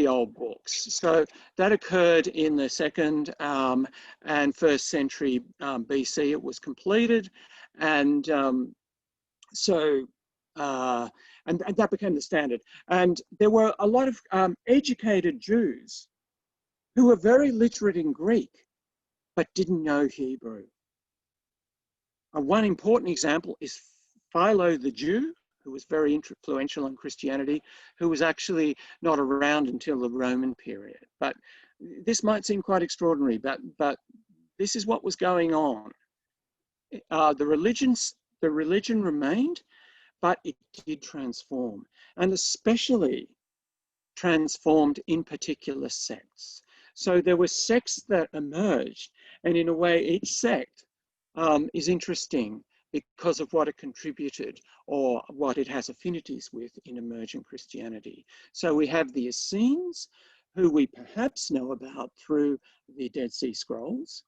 old books. So that occurred in the 2nd and 1st century BC. It was completed, and and that became the standard. And there were a lot of educated Jews who were very literate in Greek, but didn't know Hebrew. One important example is Philo the Jew, who was very influential on Christianity, who was actually not around until the Roman period. But this might seem quite extraordinary, but this is what was going on. The religion remained, but it did transform, and especially transformed in particular sects. So there were sects that emerged, and in a way, each sect is interesting because of what it contributed or what it has affinities with in emergent Christianity. So we have the Essenes, who we perhaps know about through the Dead Sea Scrolls.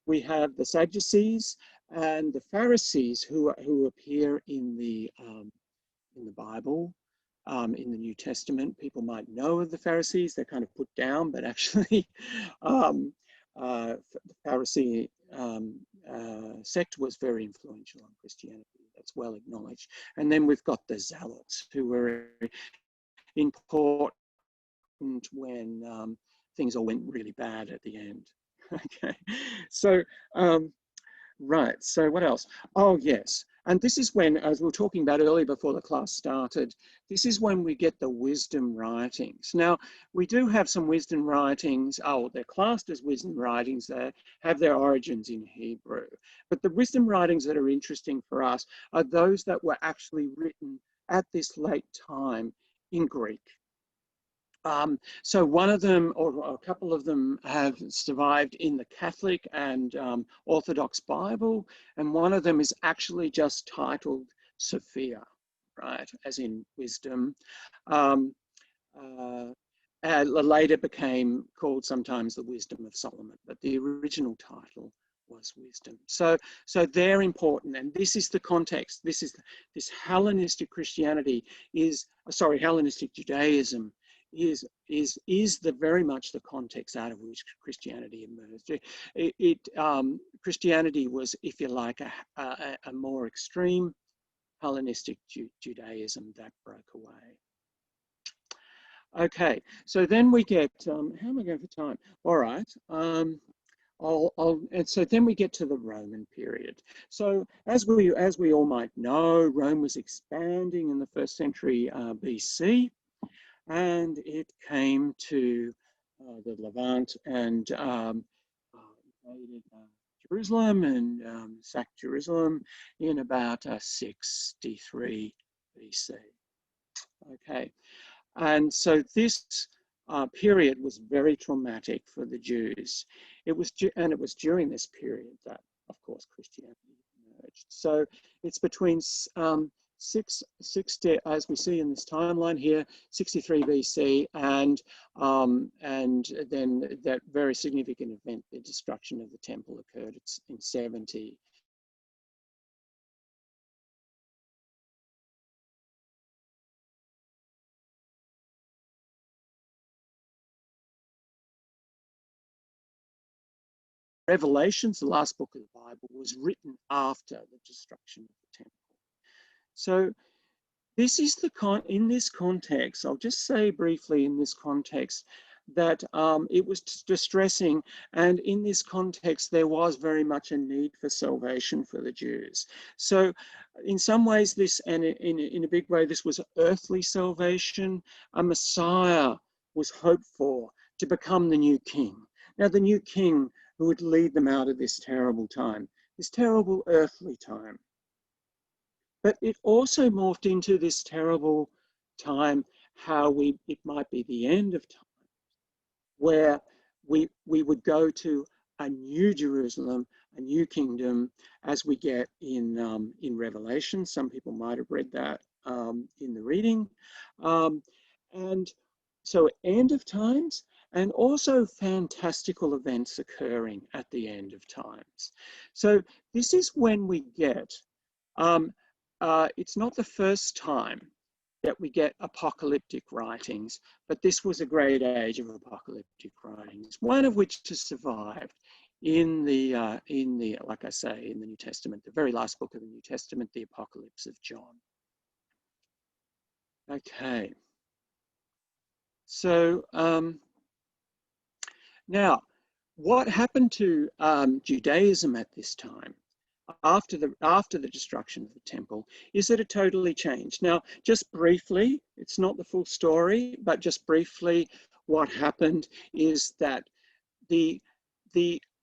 We have the Sadducees and the Pharisees, who appear in the Bible. In the New Testament, people might know of the Pharisees. They're kind of put down, but actually the Pharisee sect was very influential on Christianity. That's well acknowledged. And then we've got the Zealots, who were important when things all went really bad at the end. Okay, so right, so what else? Oh yes, and this is when, as we were talking about earlier before the class started, this is when we get the wisdom writings. Now, we do have some wisdom writings, they're classed as wisdom writings, they have their origins in Hebrew. But the wisdom writings that are interesting for us are those that were actually written at this late time in Greek. So one of them, or a couple of them, have survived in the Catholic and Orthodox Bible, and one of them is actually just titled Sophia, right, as in wisdom. Later became called sometimes the Wisdom of Solomon, but the original title was wisdom. So they're important, and this is the context. This Hellenistic Christianity Hellenistic Judaism is very much the context out of which Christianity emerged. Christianity was, if you like, a more extreme Hellenistic Judaism that broke away. Okay, so then we get, how am I going for time? All right, and so then we get to the Roman period. So as we all might know, Rome was expanding in the 1st century BC. And it came to the Levant and invaded Jerusalem and sacked Jerusalem in about 63 BC. Okay, and so this period was very traumatic for the Jews. It was during this period that, of course, Christianity emerged. So it's between 60, as we see in this timeline here, 63 BC, and then that very significant event, the destruction of the temple, occurred in 70. Revelations, the last book of the Bible, was written after the destruction of the temple. So this is in this context, I'll just say briefly in this context that it was distressing, and in this context there was very much a need for salvation for the Jews. So in some ways this, and in a big way, this was earthly salvation. A Messiah was hoped for to become the new king. Now the new king who would lead them out of this terrible time, this terrible earthly time. But it also morphed into this terrible time, it might be the end of time, where we would go to a new Jerusalem, a new kingdom, as we get in Revelation. Some people might have read that in the reading. And so end of times, and also fantastical events occurring at the end of times. So this is when we get, it's not the first time that we get apocalyptic writings, but this was a great age of apocalyptic writings, one of which has survived in the, like I say, in the New Testament, the very last book of the New Testament, the Apocalypse of John. Okay. So now, what happened to Judaism at this time? after the destruction of the temple is that it totally changed. Now, just briefly, it's not the full story, but just briefly, what happened is that the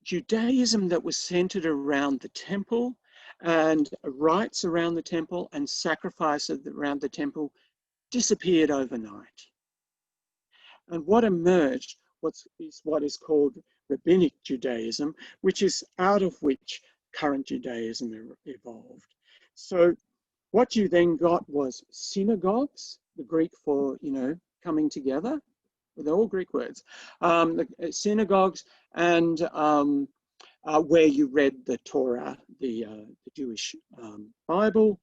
Judaism that was centered around the temple and rites around the temple and sacrifices around the temple disappeared overnight. And what emerged is what is called Rabbinic Judaism, which is out of which current Judaism evolved. So what you then got was synagogues, the Greek for, coming together. They're all Greek words. The synagogues and where you read the Torah, the Jewish Bible.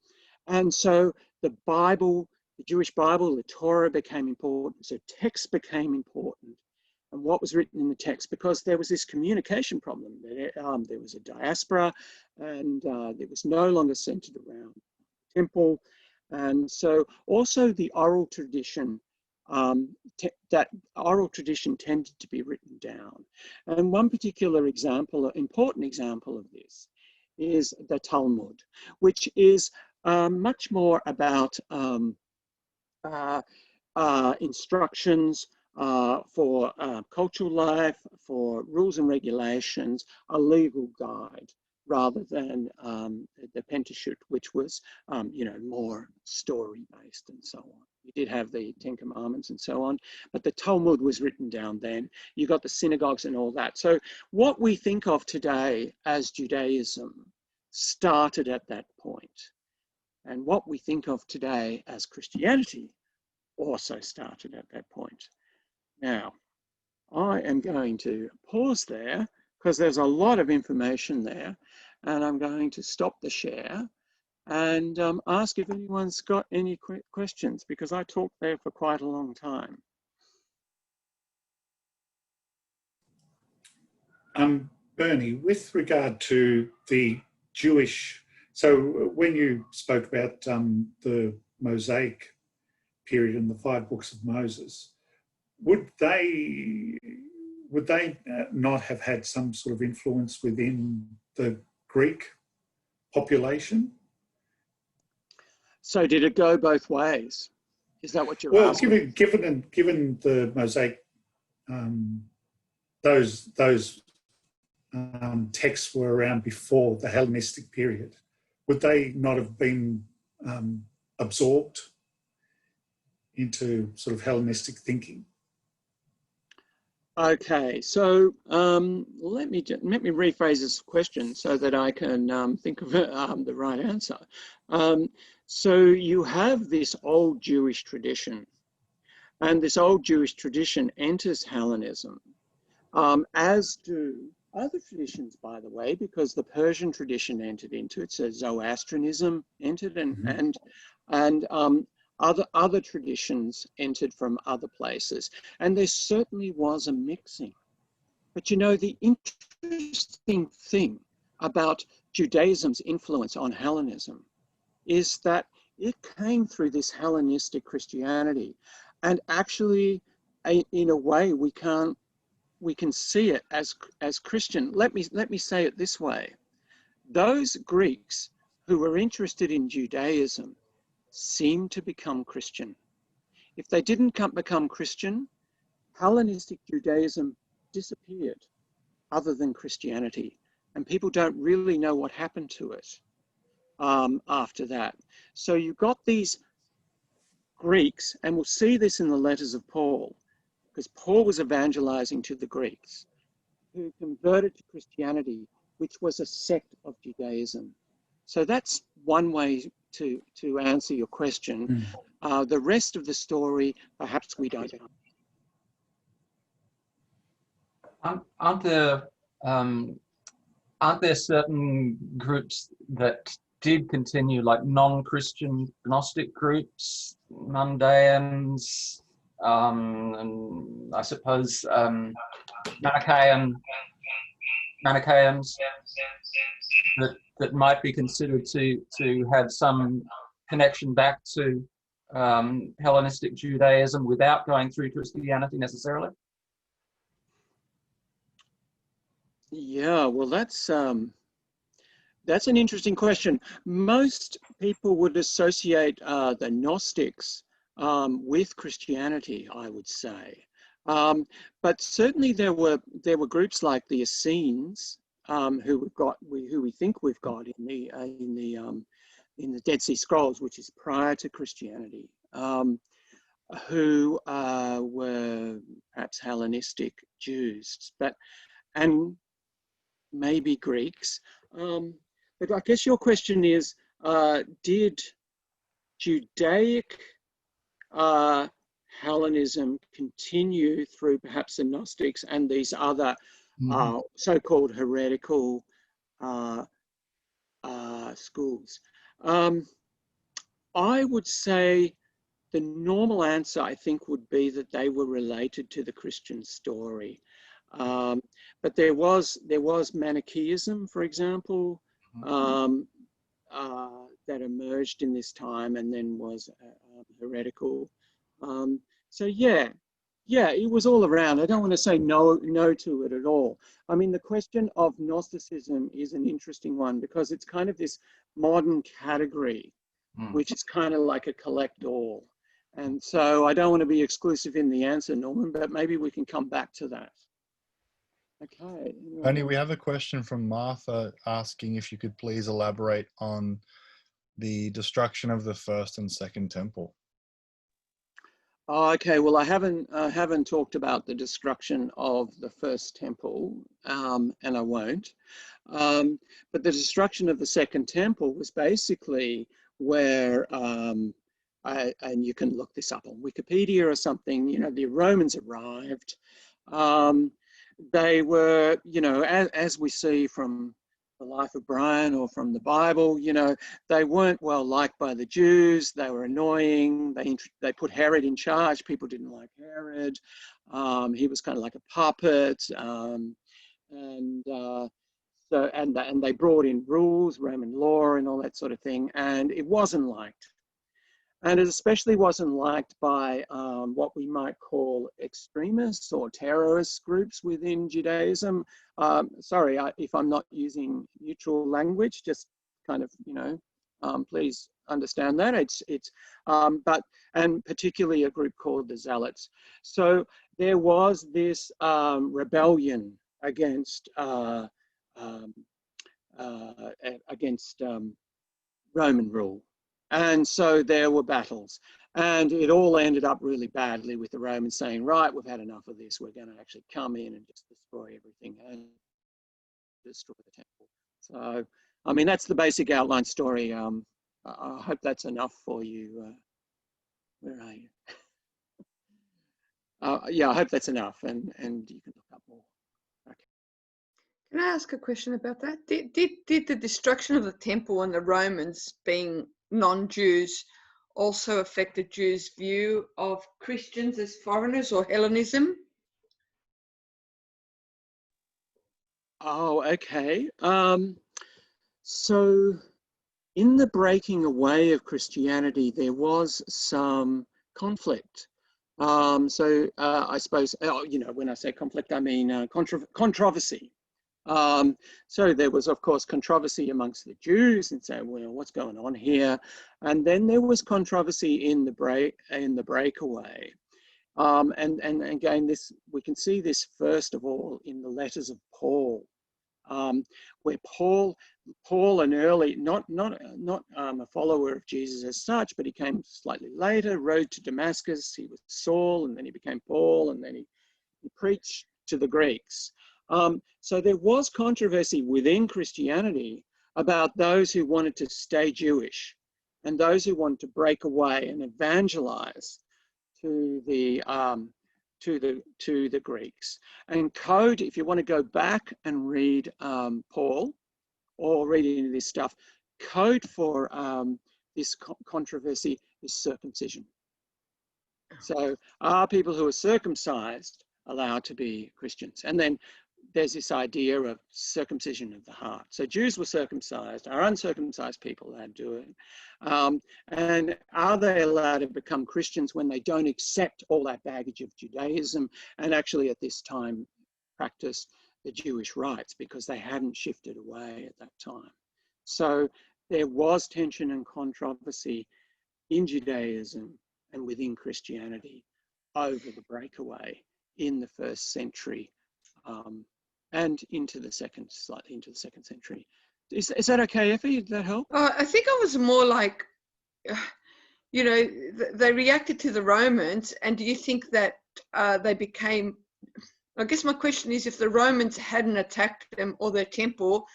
And so the Bible, the Jewish Bible, the Torah became important. So text became important. And what was written in the text, because there was this communication problem. There was a diaspora, and it was no longer centered around the temple. And so also the oral tradition, that oral tradition tended to be written down. And one particular example, important example of this, is the Talmud, which is much more about instructions for cultural life, for rules and regulations, a legal guide, rather than the Pentateuch, which was, more story-based and so on. You did have the Ten Commandments and so on, but the Talmud was written down then. You got the synagogues and all that. So what we think of today as Judaism started at that point. And what we think of today as Christianity also started at that point. Now, I am going to pause there because there's a lot of information there, and I'm going to stop the share and ask if anyone's got any questions, because I talked there for quite a long time. Bernie, with regard to the Jewish, so when you spoke about the Mosaic period and the 5 books of Moses, would they not have had some sort of influence within the Greek population? So did it go both ways? Is that what you're asking? Well, given the Mosaic, those texts were around before the Hellenistic period, would they not have been absorbed into sort of Hellenistic thinking? Okay, so let me rephrase this question so that I can think of the right answer. So you have this old Jewish tradition, and this old Jewish tradition enters Hellenism, as do other traditions, by the way, because the Persian tradition entered into it. So Zoroastrianism entered, and other traditions entered from other places, and there certainly was a mixing. But the interesting thing about Judaism's influence on Hellenism is that it came through this Hellenistic Christianity, and actually, in a way, we can see it as Christian. Let me say it this way: those Greeks who were interested in Judaism seemed to become Christian. If they didn't become Christian, Hellenistic Judaism disappeared, other than Christianity, and people don't really know what happened to it after that. So you got these Greeks, and we'll see this in the letters of Paul, because Paul was evangelizing to the Greeks, who converted to Christianity, which was a sect of Judaism. So that's one way to answer your question. The rest of the story, perhaps we don't know. Aren't there certain groups that did continue, like non-Christian Gnostic groups, Mandaeans, and I suppose Manichaeans, that might be considered to have some connection back to Hellenistic Judaism without going through Christianity necessarily? Yeah, well, that's That's an interesting question. Most people would associate the Gnostics with Christianity, I would say. But certainly there were groups like the Essenes, who we think we've got in the Dead Sea Scrolls, which is prior to Christianity, who were perhaps Hellenistic Jews, and maybe Greeks. But I guess your question is, did Judaic Hellenism continue through perhaps the Gnostics and these other so-called heretical schools? I would say the normal answer, I think, would be that they were related to the Christian story. But there was Manichaeism, for example, that emerged in this time and then was heretical. So yeah, it was all around. I don't want to say no to it at all. I mean, the question of Gnosticism is an interesting one because it's kind of this modern category, which is kind of like a collect-all. And so I don't want to be exclusive in the answer, Norman, but maybe we can come back to that. Okay. Bernie, we have a question from Martha asking if you could please elaborate on the destruction of the first and second temple. Okay, well, I haven't talked about the destruction of the first temple, and I won't. But the destruction of the second temple was basically where, and you can look this up on Wikipedia or something, you know, the Romans arrived. They were, you know, as we see from the life of Brian or from the Bible, you know, they weren't well liked by the Jews. They were annoying. They put Herod in charge. People didn't like Herod. He was kind of like a puppet. And they brought in rules, Roman law and all that sort of thing. And it wasn't liked. And it especially wasn't liked by what we might call extremists or terrorist groups within Judaism. Sorry if I'm not using neutral language, just kind of, you know, please understand that. And particularly a group called the Zealots. So there was this rebellion against Roman rule. And so there were battles, and it all ended up really badly with the Romans saying, right, we've had enough of this. We're going to actually come in and just destroy everything and destroy the temple. So, I mean, that's the basic outline story. I hope that's enough for you. Where are you? Yeah, I hope that's enough, and you can look up more. Okay. Can I ask a question about that? Did the destruction of the temple and the Romans being non-Jews also affect the Jews' view of Christians as foreigners or Hellenism? Oh, okay. So in the breaking away of Christianity, there was some conflict. I suppose, you know, when I say conflict, I mean controversy. So there was, of course, controversy amongst the Jews and saying, well, what's going on here? And then there was controversy in the breakaway. And again, we can see this first of all in the letters of Paul, where Paul an early, not a follower of Jesus as such, but he came slightly later, rode to Damascus. He was Saul, and then he became Paul, and then he preached to the Greeks. So there was controversy within Christianity about those who wanted to stay Jewish and those who wanted to break away and evangelize to the Greeks. And code, if you want to go back and read Paul or read into this stuff, code for this controversy is circumcision. So are people who are circumcised allowed to be Christians? And then there's this idea of circumcision of the heart. So Jews were circumcised, are uncircumcised people allowed to do it? And are they allowed to become Christians when they don't accept all that baggage of Judaism and actually at this time practice the Jewish rites because they hadn't shifted away at that time? So there was tension and controversy in Judaism and within Christianity over the breakaway in the 1st century and into the slightly into the 2nd century. Is that okay, Effie? Did that help? I think I was more like, you know, they reacted to the Romans, and do you think that they became, I guess my question is, if the Romans hadn't attacked them or their temple,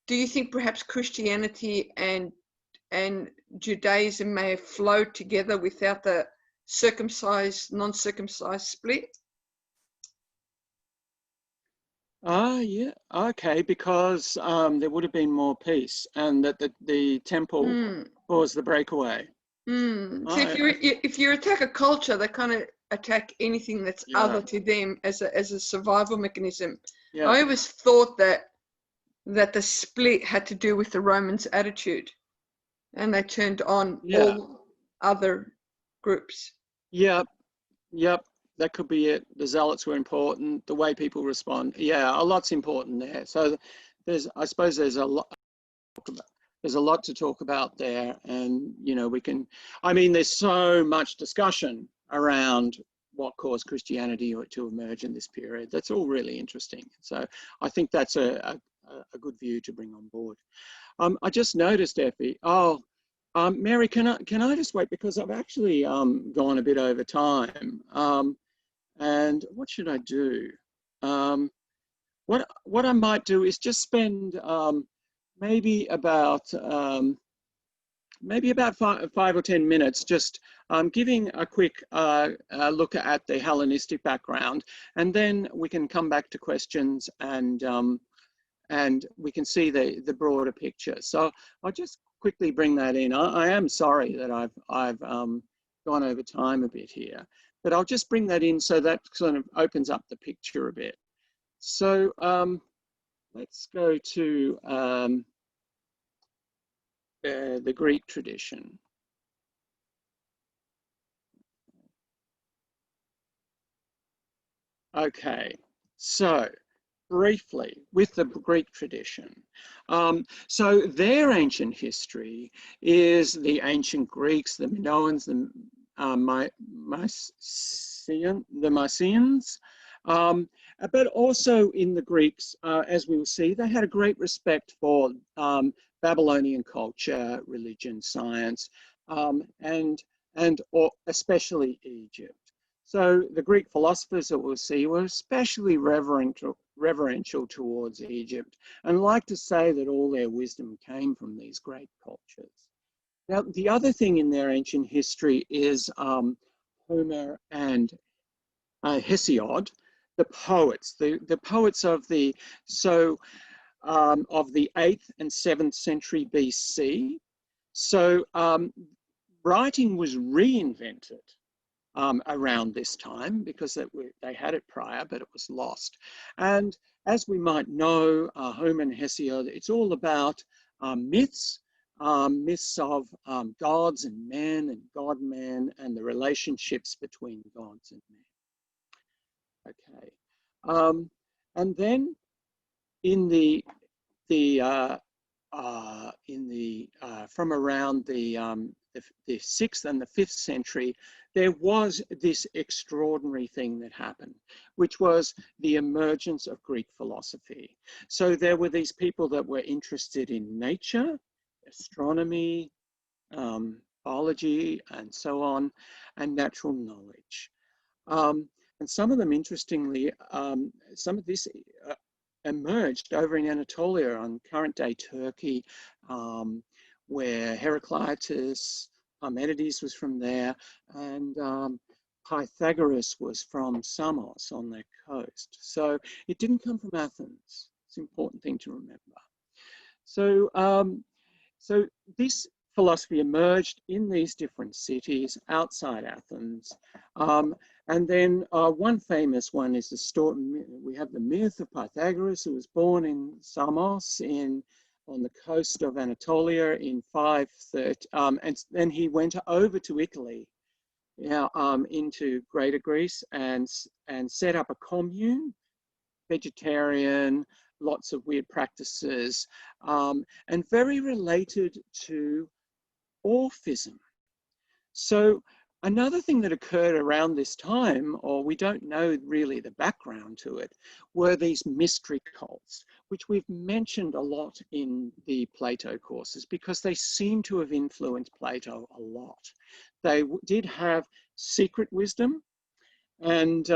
do you think perhaps Christianity and Judaism may have flowed together without the circumcised, non-circumcised split? Yeah, okay, because there would have been more peace, and that the temple caused the breakaway. So if you attack a culture, they kind of attack anything that's other to them as a survival mechanism. Yeah. I always thought that the split had to do with the Romans' attitude, and they turned on all other groups. Yep. That could be it. The zealots were important. The way people respond. Yeah, a lot's important there. So I suppose there's a lot to talk about there. And, you know, there's so much discussion around what caused Christianity to emerge in this period. That's all really interesting. So I think that's a good view to bring on board. I just noticed, Effie. Mary, can I just wait, because I've actually gone a bit over time. And what should I do? What I might do is just spend maybe about 5 or 10 minutes just giving a quick look at the Hellenistic background, and then we can come back to questions and we can see the broader picture. So I'll just quickly bring that in. I am sorry that I've gone over time a bit here, but I'll just bring that in so that sort of opens up the picture a bit. So let's go to the Greek tradition. Okay, so briefly with the Greek tradition. So their ancient history is the ancient Greeks, the Minoans, the Mycenaeans, but also in the Greeks, as we will see, they had a great respect for Babylonian culture, religion, science, and especially Egypt. So the Greek philosophers that we'll see were especially reverential towards Egypt, and like to say that all their wisdom came from these great cultures. Now, the other thing in their ancient history is Homer and Hesiod, the poets, the poets of the 8th and 7th century BC. So writing was reinvented around this time, because they had it prior, but it was lost. And as we might know, Homer and Hesiod, it's all about myths, myths of gods and men and God-man, and the relationships between gods and men. Okay, and then in from around the 6th and the 5th century, there was this extraordinary thing that happened, which was the emergence of Greek philosophy. So there were these people that were interested in nature, astronomy, biology, and so on, and natural knowledge. And some of them, interestingly, some of this emerged over in Anatolia, on current-day Turkey, where Heraclitus, Parmenides was from there, and Pythagoras was from Samos on that coast. So it didn't come from Athens. It's an important thing to remember. So, so this philosophy emerged in these different cities outside Athens. And then one famous one is the story, we have the myth of Pythagoras, who was born in Samos on the coast of Anatolia in 530, and then he went over to Italy, into Greater Greece, and set up a commune, vegetarian, lots of weird practices, and very related to Orphism. So another thing that occurred around this time, or we don't know really the background to it, were these mystery cults, which we've mentioned a lot in the Plato courses because they seem to have influenced Plato a lot. They did have secret wisdom, and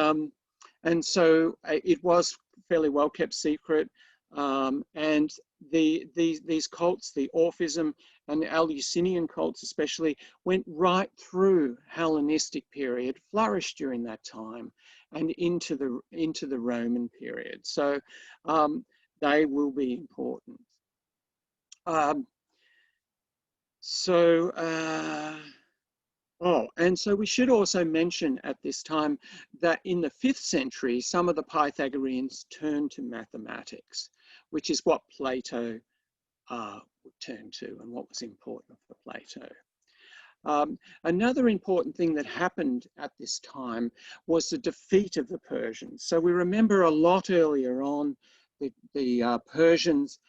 so it was fairly well kept secret. And these cults, the Orphism and the Eleusinian cults especially, went right through Hellenistic period, flourished during that time, and into the Roman period. So they will be important. And so we should also mention at this time that in the 5th century, some of the Pythagoreans turned to mathematics, which is what Plato would turn to and what was important for Plato. Another important thing that happened at this time was the defeat of the Persians. So we remember a lot earlier on the Persians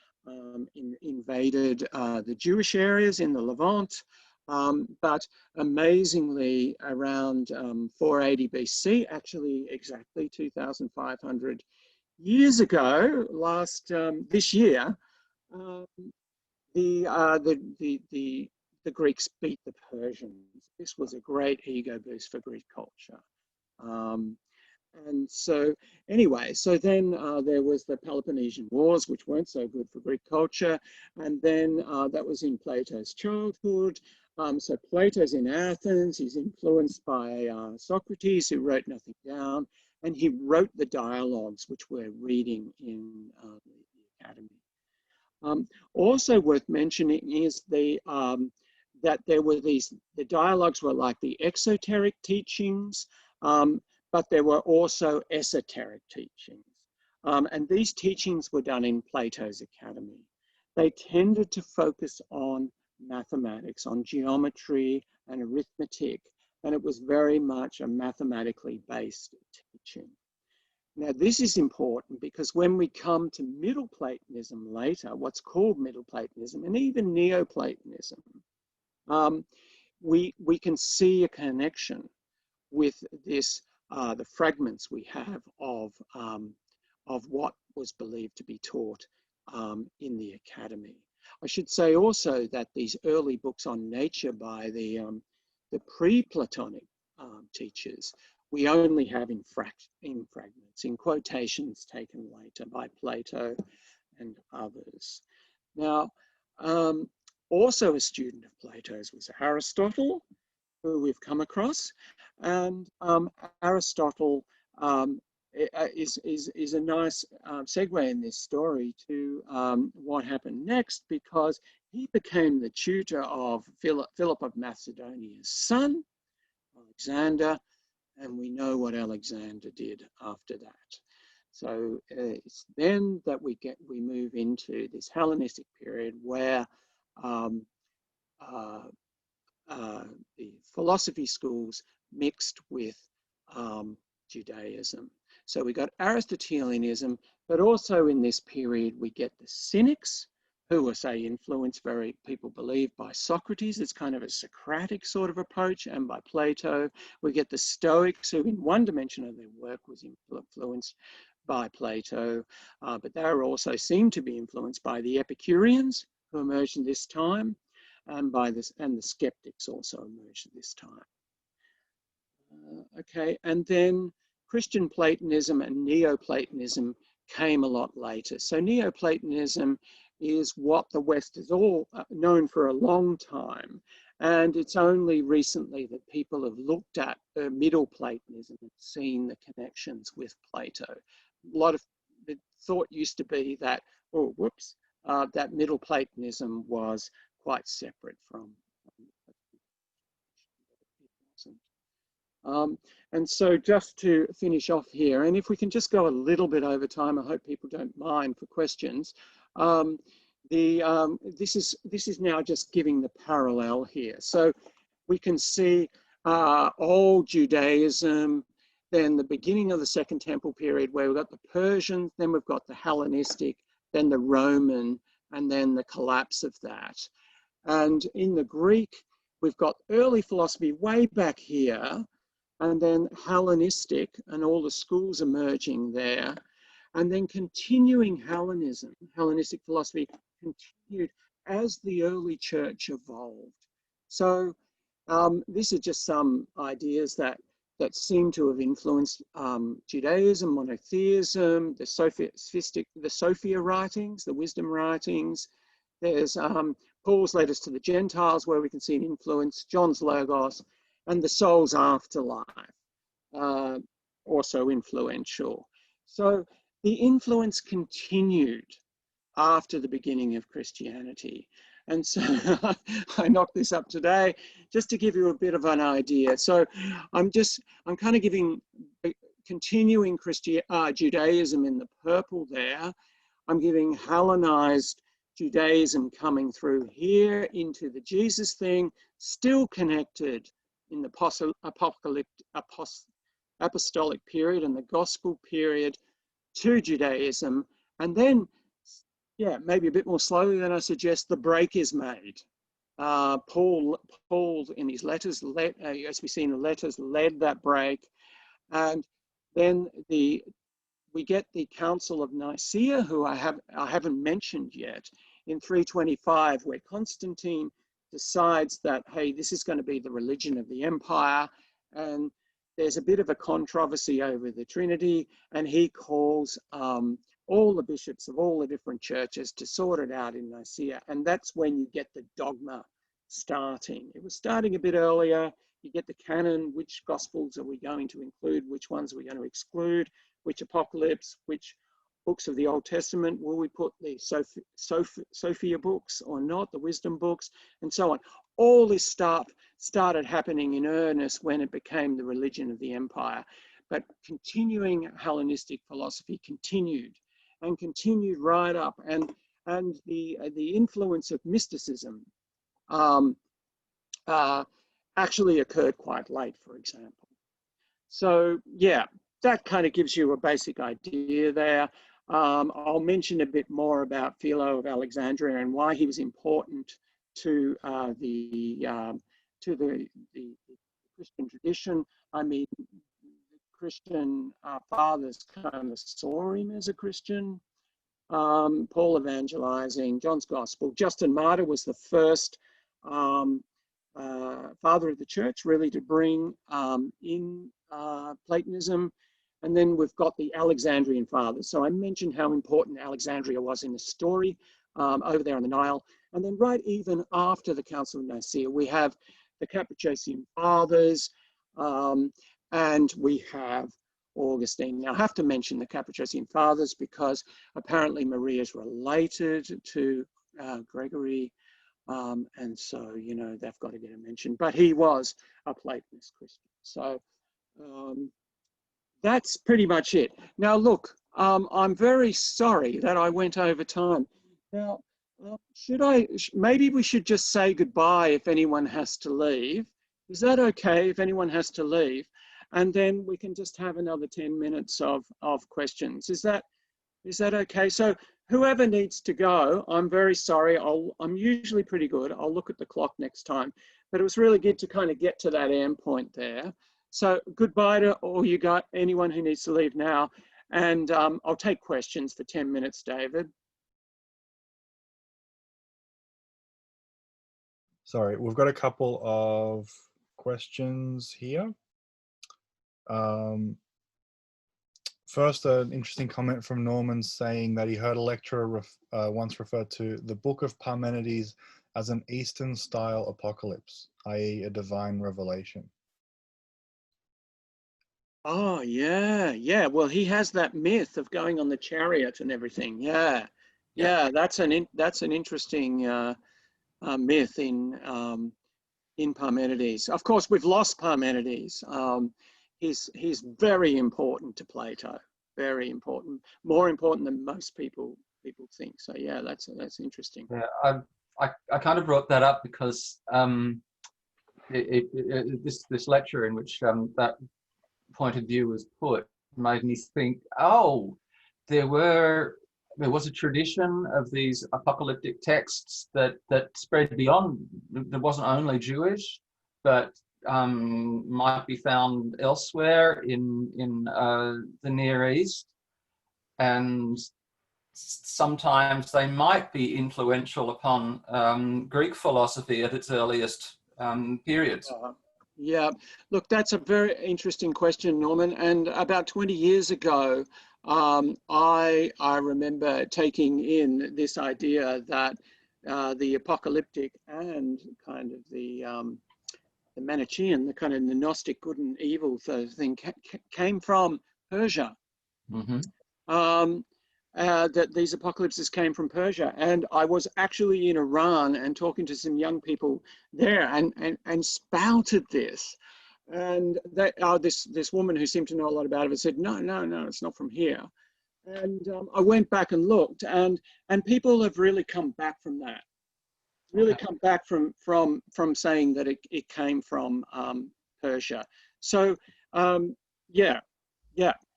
invaded the Jewish areas in the Levant. But amazingly, around 480 BC, actually exactly 2,500 years ago, this year, the Greeks beat the Persians. This was a great ego boost for Greek culture. And so anyway, so then there was the Peloponnesian Wars, which weren't so good for Greek culture. And then that was in Plato's childhood. So Plato's in Athens, he's influenced by Socrates, who wrote nothing down, and he wrote the dialogues, which we're reading in the Academy. Also worth mentioning is that there were the dialogues were like the exoteric teachings, but there were also esoteric teachings. And these teachings were done in Plato's Academy. They tended to focus on mathematics, on geometry and arithmetic, and it was very much a mathematically based teaching. Now, this is important because when we come to Middle Platonism later, what's called Middle Platonism and even Neoplatonism, we can see a connection with this, the fragments we have of what was believed to be taught in the Academy. I should say also that these early books on nature by the pre-Platonic teachers, we only have in fragments, in quotations taken later by Plato and others. Now, also a student of Plato's was Aristotle, who we've come across, and Aristotle is a nice segue in this story to what happened next, because he became the tutor of Philip of Macedonia's son, Alexander, and we know what Alexander did after that. So it's then that we move into this Hellenistic period where the philosophy schools mixed with Judaism. So we got Aristotelianism, but also in this period we get the Cynics, who were, say, influenced people believe, by Socrates. It's kind of a Socratic sort of approach, and by Plato. We get the Stoics, who in one dimension of their work was influenced by Plato, but they also seem to be influenced by the Epicureans, who emerged in this time, and the skeptics also emerged at this time. Okay, and then Christian Platonism and Neoplatonism came a lot later. So Neoplatonism is what the West has all known for a long time, and it's only recently that people have looked at Middle Platonism and seen the connections with Plato. A lot of the thought used to be that, that Middle Platonism was quite separate from. And so just to finish off here, and if we can just go a little bit over time, I hope people don't mind for questions. This is now just giving the parallel here. So we can see old Judaism, then the beginning of the Second Temple period where we've got the Persians, then we've got the Hellenistic then the Roman, and then the collapse of that. And in the Greek, we've got early philosophy way back here, and then Hellenistic and all the schools emerging there, and then continuing Hellenism, Hellenistic philosophy continued as the early church evolved. So these are just some ideas that seem to have influenced Judaism, monotheism, the Sophia writings, the wisdom writings. There's Paul's letters to the Gentiles, where we can see an influence, John's Logos, and the soul's afterlife, also influential. So the influence continued after the beginning of Christianity. And so I knocked this up today just to give you a bit of an idea. So I'm kind of giving continuing Judaism in the purple there. I'm giving Hellenized Judaism coming through here into the Jesus thing, still connected in the apostolic period and the gospel period to Judaism. And then, yeah, maybe a bit more slowly than I suggest, the break is made. Paul in his letters, as we see in the letters, led that break. And then we get the Council of Nicaea, who I haven't mentioned yet, in 325, where Constantine decides that, hey, this is going to be the religion of the empire. And there's a bit of a controversy over the Trinity, and he calls all the bishops of all the different churches to sort it out in Nicaea. And that's when you get the dogma starting. It was starting a bit earlier. You get the canon, which gospels are we going to include, which ones are we going to exclude, which apocalypse, which books of the Old Testament, will we put the Sophia books or not, the wisdom books, and so on. All this stuff started happening in earnest when it became the religion of the empire. But continuing Hellenistic philosophy continued right up, and the influence of mysticism actually occurred quite late, for example. So yeah, that kind of gives you a basic idea there. I'll mention a bit more about Philo of Alexandria and why he was important to the Christian tradition. I mean, the Christian fathers kind of saw him as a Christian. Paul evangelizing, John's Gospel. Justin Martyr was the first father of the church, really, to bring in Platonism. And then we've got the Alexandrian fathers. So I mentioned how important Alexandria was in the story over there on the Nile. And then right even after the Council of Nicaea, we have the Cappadocian fathers, and we have Augustine. Now I have to mention the Cappadocian fathers because apparently Maria is related to Gregory. And so, you know, they've got to get a mention. But he was a Platonist Christian. So that's pretty much it. Now, look, I'm very sorry that I went over time. Now, maybe we should just say goodbye if anyone has to leave. Is that okay if anyone has to leave? And then we can just have another 10 minutes of questions. Is that okay? So whoever needs to go, I'm very sorry. I'm usually pretty good. I'll look at the clock next time. But it was really good to kind of get to that end point there. So goodbye to all you got, anyone who needs to leave now. And I'll take questions for 10 minutes, David. Sorry, we've got a couple of questions here. First, an interesting comment from Norman saying that he heard a lecturer once refer to the Book of Parmenides as an Eastern style apocalypse, i.e. a divine revelation. Oh, yeah, yeah. Well, he has that myth of going on the chariot and everything. Yeah, yeah. That's an interesting myth in Parmenides. Of course, we've lost Parmenides. He's very important to Plato. Very important, more important than most people think. So yeah, that's interesting. Yeah, I kind of brought that up because this lecture in which that point of view was put made me think, oh, there were there was a tradition of these apocalyptic texts that spread beyond. That wasn't only Jewish, but might be found elsewhere in the Near East, and sometimes they might be influential upon Greek philosophy at its earliest periods. Yeah, look, that's a very interesting question, Norman. And about 20 years ago, I remember taking in this idea that the apocalyptic and kind of the Manichaean, the kind of the Gnostic good and evil sort of thing came from Persia. Mm-hmm. That these apocalypses came from Persia. And I was actually in Iran and talking to some young people there and spouted this. And they, this woman who seemed to know a lot about it said, no, it's not from here. And I went back and looked, and people have really come back from that. Really come back from saying that it came from Persia. So yeah.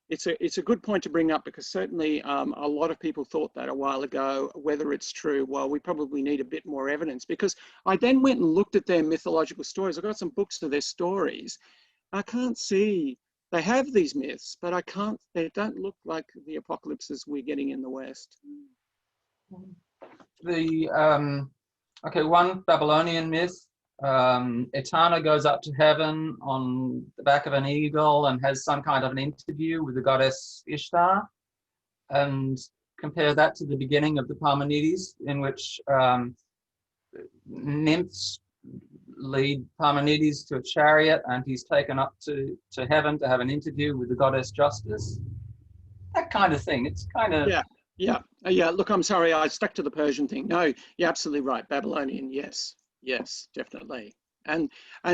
It's a good point to bring up, because certainly a lot of people thought that a while ago. Whether it's true, well, we probably need a bit more evidence, because I then went and looked at their mythological stories. I got some books of their stories. I can't see, they have these myths, but they don't look like the apocalypses we're getting in the West. One Babylonian myth. Etana goes up to heaven on the back of an eagle and has some kind of an interview with the goddess Ishtar, and compare that to the beginning of the Parmenides, in which nymphs lead Parmenides to a chariot and he's taken up to heaven to have an interview with the goddess Justice. That kind of thing. It's kind of... Yeah. Look, I'm sorry, I stuck to the Persian thing. No, you're absolutely right. Babylonian, yes. Yes, definitely. And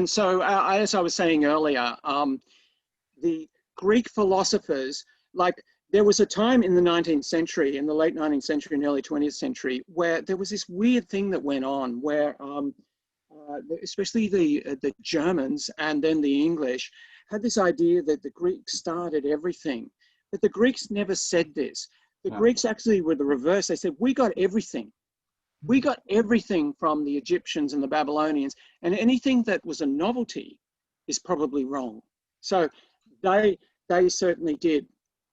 so, as I was saying earlier, the Greek philosophers, like, there was a time in the 19th century, in the late 19th century and early 20th century, where there was this weird thing that went on, where especially the Germans and then the English had this idea that the Greeks started everything. But the Greeks never said this. The Greeks actually were the reverse. They said, we got everything. We got everything from the Egyptians and the Babylonians, and anything that was a novelty is probably wrong. So they certainly did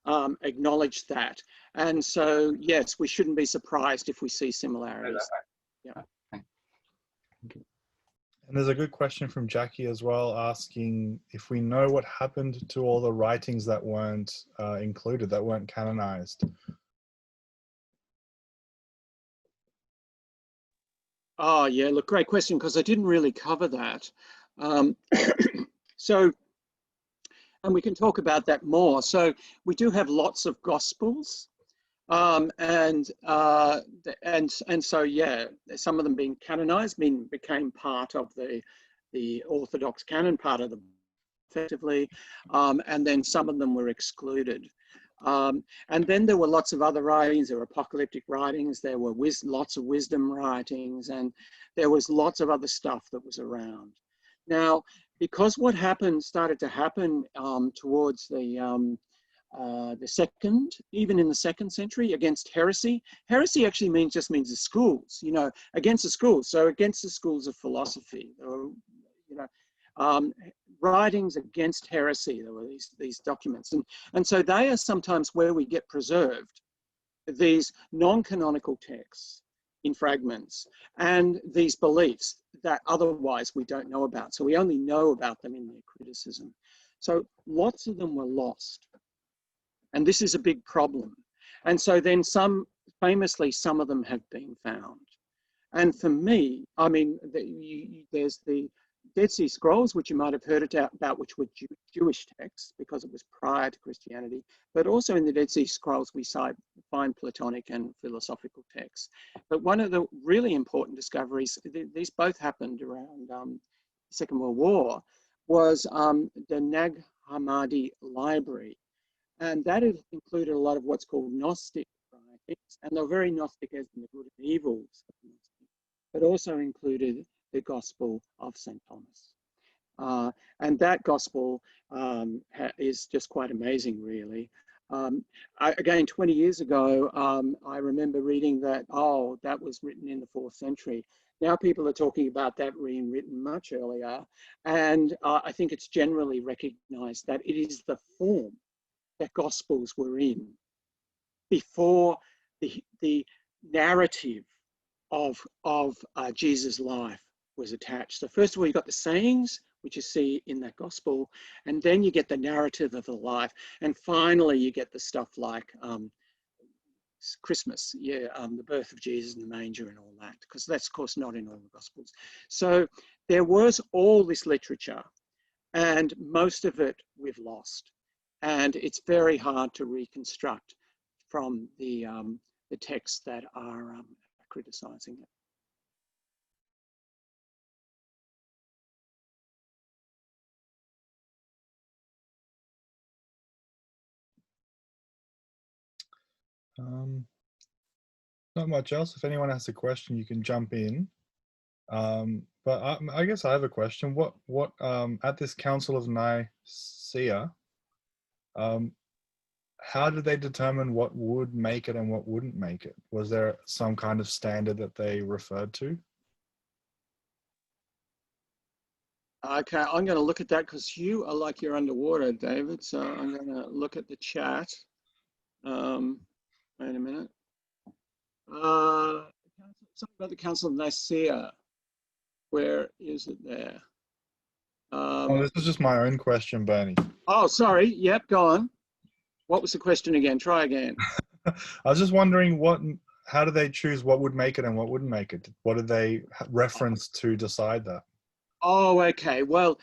acknowledge that. And so, yes, we shouldn't be surprised if we see similarities. Yeah. And there's a good question from Jackie as well, asking if we know what happened to all the writings that weren't included, that weren't canonized. Oh, yeah, look, great question, because I didn't really cover that. So, and we can talk about that more. So we do have lots of Gospels, and so, yeah, some of them being canonized, became part of the Orthodox canon, part of the effectively, and then some of them were excluded. And then there were lots of other writings. There were apocalyptic writings. There were lots of wisdom writings, and there was lots of other stuff that was around. Now, because what started to happen towards the second, even in the 2nd century, against heresy. Heresy actually just means the schools, against the schools. So against the schools of philosophy, or, writings against heresy. There were these documents, and so they are sometimes where we get preserved these non-canonical texts in fragments and these beliefs that otherwise we don't know about. So we only know about them in their criticism. So lots of them were lost, and this is a big problem. And so then famously, some of them have been found. And for me, I mean, there's the Dead Sea Scrolls, which you might have heard about, which were Jewish texts because it was prior to Christianity. But also in the Dead Sea Scrolls, we find Platonic and philosophical texts. But one of the really important discoveries, these both happened around the Second World War, was the Nag Hammadi Library. And that included a lot of what's called Gnostic writings, and they're very Gnostic as in the good and evils, but also included the Gospel of St. Thomas. And that Gospel is just quite amazing, really. Again, 20 years ago, I remember reading that, oh, that was written in the 4th century. Now people are talking about that being written much earlier. And I think it's generally recognized that it is the form that Gospels were in before the narrative of Jesus' life was attached. So first of all, you got the sayings, which you see in that gospel, and then you get the narrative of the life, and finally you get the stuff like Christmas, the birth of Jesus in the manger and all that, because that's of course not in all the gospels. So there was all this literature, and most of it we've lost, and it's very hard to reconstruct from the texts that are criticizing it. Not much else. If anyone has a question, you can jump in. But I guess I have a question. What at this Council of Nicaea, how did they determine what would make it and what wouldn't make it? Was there some kind of standard that they referred to? Okay, I'm going to look at that because you are like you're underwater, David. So I'm going to look at the chat. Wait a minute. Something about the Council of Nicaea. Where is it there? Oh, this is just my own question, Bernie. Oh, sorry. Yep, go on. What was the question again? Try again. I was just wondering how do they choose what would make it and what wouldn't make it? What did they reference to decide that? Oh, okay. Well,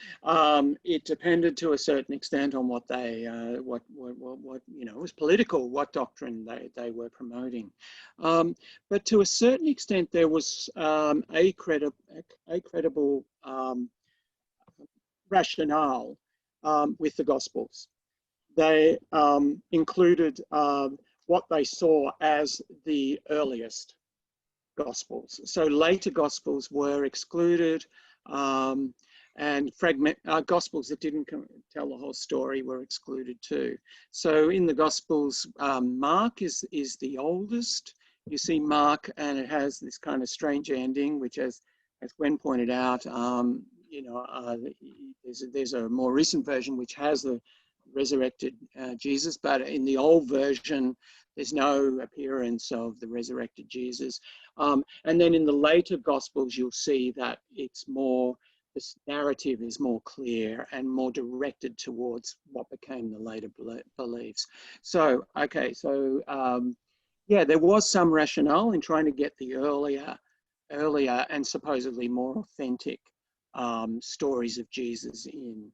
it depended to a certain extent on what they, what you know, it was political, what doctrine they were promoting. But to a certain extent, there was a credible rationale with the Gospels. They included what they saw as the earliest Gospels. So later Gospels were excluded. And Gospels that didn't tell the whole story were excluded too. So in the Gospels, Mark is the oldest. You see Mark, and it has this kind of strange ending, which, as Gwen pointed out, you know, there's a more recent version which has the resurrected Jesus, but in the old version, there's no appearance of the resurrected Jesus. And then in the later Gospels, you'll see that it's more, this narrative is more clear and more directed towards what became the later beliefs. So, okay, so yeah, there was some rationale in trying to get the earlier and supposedly more authentic stories of Jesus in.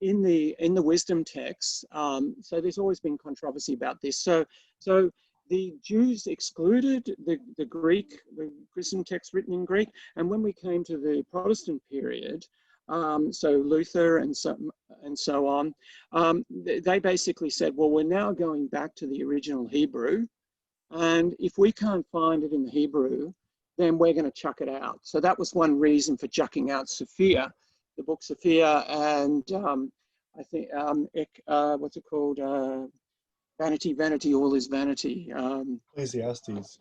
In the wisdom texts, so there's always been controversy about this. So the Jews excluded the Greek, the Christian text written in Greek, and when we came to the Protestant period, so Luther and so on, they basically said, well, we're now going back to the original Hebrew, and if we can't find it in the Hebrew, then we're going to chuck it out. So that was one reason for chucking out Sophia, the book Sophia, and I think, what's it called? Vanity, vanity, all is vanity. Ecclesiastes.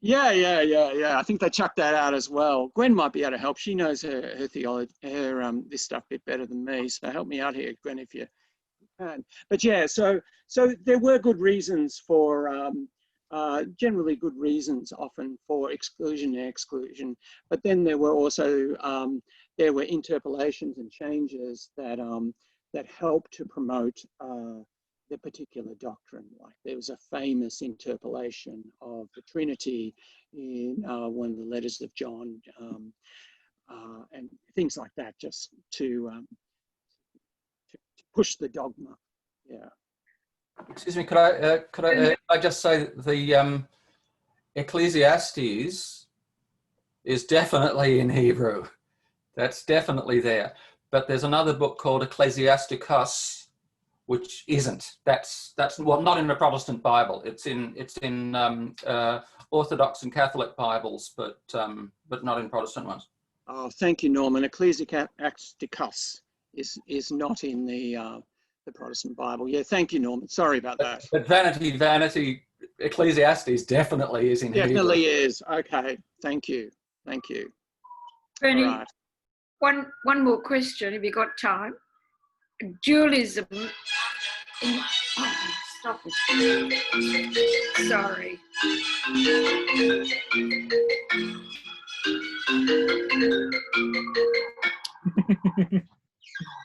Yeah. I think they chucked that out as well. Gwen might be able to help. She knows her theology, this stuff a bit better than me. So help me out here, Gwen, if you can. But yeah, so there were good reasons for, generally good reasons often for exclusion. But then there were also, there were interpolations and changes that helped to promote the particular doctrine. Like there was a famous interpolation of the Trinity in one of the letters of John, and things like that, just to push the dogma. Yeah. Excuse me, could I just say that the Ecclesiastes is definitely in Hebrew. That's definitely there. But there's another book called Ecclesiasticus, which isn't. That's well, not in the Protestant Bible. It's in Orthodox and Catholic Bibles, but not in Protestant ones. Oh, thank you, Norman. Ecclesiasticus is not in the the Protestant Bible. Yeah, thank you, Norman. Sorry about that. But vanity, Ecclesiastes definitely is in Definitely Hebrew. is. Okay, thank you. Thank you. Bernie, All right. one more question, if you got time. Dualism. Stop it. Sorry.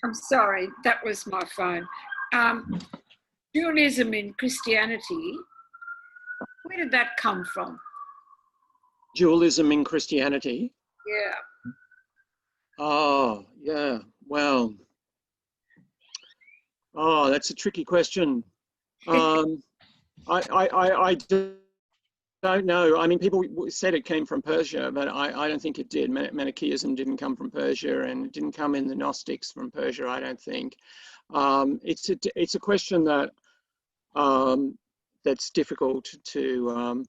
I'm sorry, that was my phone. Dualism in Christianity, where did that come from? Dualism in Christianity. Yeah. Oh, yeah. Well, oh, that's a tricky question. I don't know. I mean, people said it came from Persia, but I don't think it did. Manichaeism didn't come from Persia, and it didn't come in the Gnostics from Persia, I don't think. It's a question that that's difficult to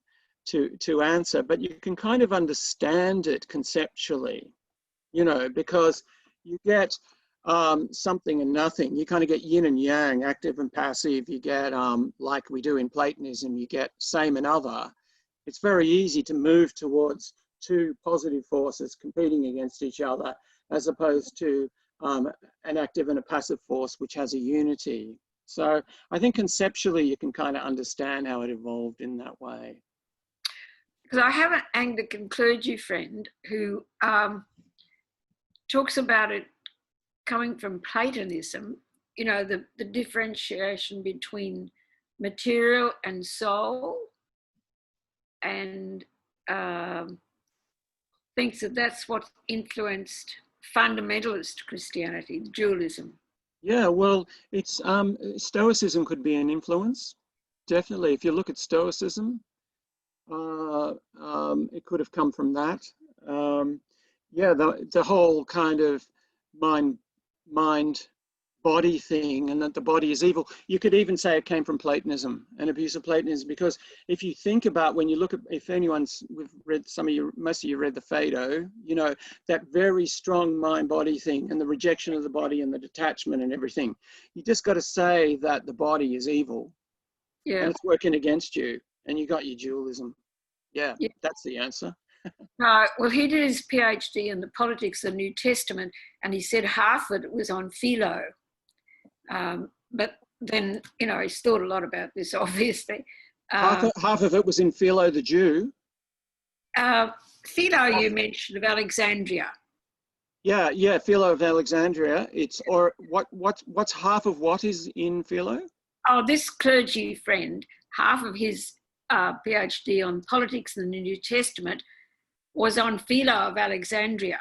answer, but you can kind of understand it conceptually, you know, because you get something and nothing. You kind of get yin and yang, active and passive. You get, like we do in Platonism, you get same and other. It's very easy to move towards two positive forces competing against each other, as opposed to an active and a passive force, which has a unity. So I think conceptually you can kind of understand how it evolved in that way. Because I have an Anglican clergy friend who talks about it coming from Platonism, you know, the differentiation between material and soul, and thinks that that's what influenced fundamentalist Christianity, dualism. Yeah, well, it's Stoicism could be an influence, definitely. If you look at Stoicism, it could have come from that. Yeah, the whole kind of mind body thing, and that the body is evil. You could even say it came from Platonism, an abuse of Platonism, because if you think about, when you look at, if anyone's, we've read, most of you read the Phaedo, you know, that very strong mind body thing, and the rejection of the body and the detachment and everything. You just got to say that the body is evil, Yeah. and it's working against you, and you got your dualism. Yeah, Yeah. that's the answer. Well, he did his PhD in the politics of the New Testament, and he said half of it was on Philo. But then, you know, he's thought a lot about this, obviously. Half of it was in Philo the Jew. Philo, you mentioned, of Alexandria. Yeah, Philo of Alexandria. It's, or what's half of what is in Philo? Oh, this clergy friend, half of his PhD on politics in the New Testament was on Philo of Alexandria.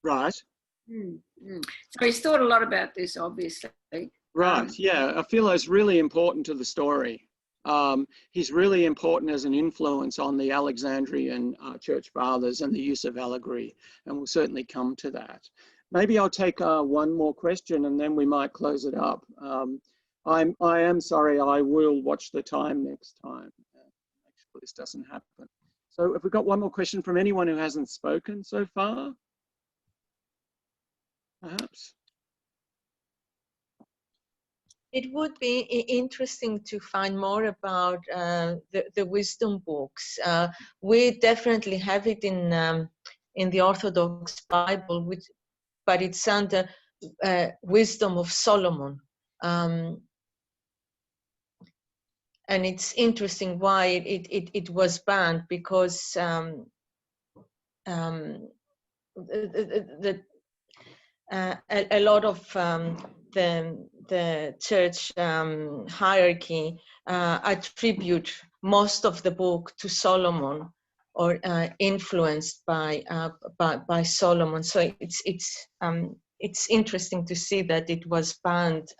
Right. So he's thought a lot about this, obviously. Right, yeah. Philo's really important to the story. He's really important as an influence on the Alexandrian church fathers and the use of allegory, and we'll certainly come to that. Maybe I'll take one more question and then we might close it up. I am sorry, I will watch the time next time. Make sure this doesn't happen. So have we got one more question from anyone who hasn't spoken so far? Perhaps? It would be interesting to find more about the wisdom books. We definitely have it in the Orthodox Bible, but it's under Wisdom of Solomon. And it's interesting why it was banned, because a lot of the church hierarchy attribute most of the book to Solomon, or influenced by Solomon. So it's interesting to see that it was banned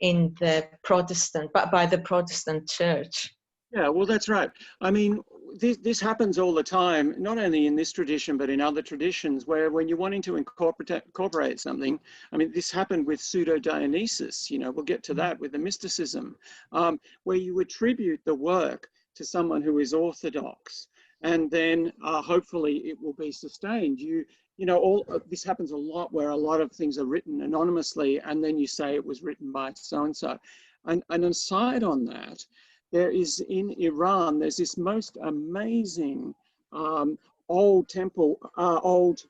in the Protestant, by the Protestant church. Yeah, well, that's right. I mean, this happens all the time, not only in this tradition, but in other traditions, where when you're wanting to incorporate something, I mean, this happened with Pseudo-Dionysus, you know, we'll get to that with the mysticism, where you attribute the work to someone who is orthodox, and then hopefully it will be sustained. You you know, this happens a lot where a lot of things are written anonymously and then you say it was written by so-and-so. And an aside on that, there is in Iran, there's this most amazing old temple, old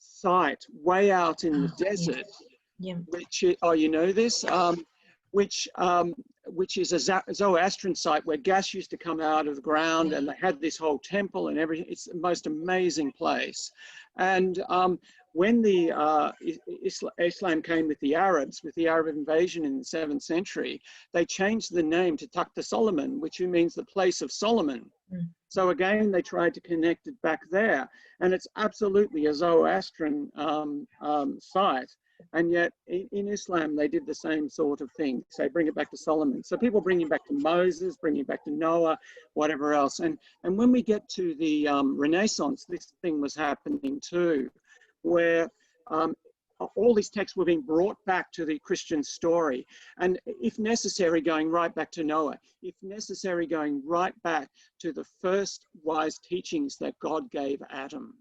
site way out in the desert, Yeah. which, oh, you know this? Which is a Zoroastrian site where gas used to come out of the ground, and they had this whole temple and everything. It's the most amazing place. And when the Islam came with the Arab invasion in the 7th century, they changed the name to Takhta Solomon, which means the place of Solomon. So again, they tried to connect it back there, and it's absolutely a Zoroastrian site. And yet in Islam, they did the same sort of thing. So bring it back to Solomon. So people bring it back to Moses, bring it back to Noah, whatever else. And when we get to the Renaissance, this thing was happening too, where all these texts were being brought back to the Christian story. And if necessary, going right back to Noah, if necessary, going right back to the first wise teachings that God gave Adam.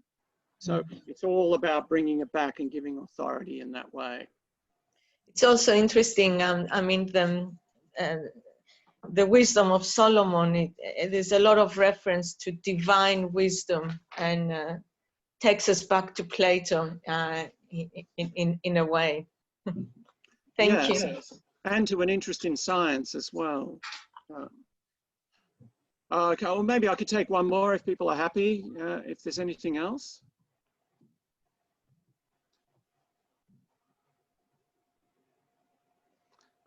So it's all about bringing it back and giving authority in that way. It's also interesting. I mean, the wisdom of Solomon. There's a lot of reference to divine wisdom, and takes us back to Plato in a way. Thank you. And to an interest in science as well. Okay, well, maybe I could take one more if people are happy. If there's anything else.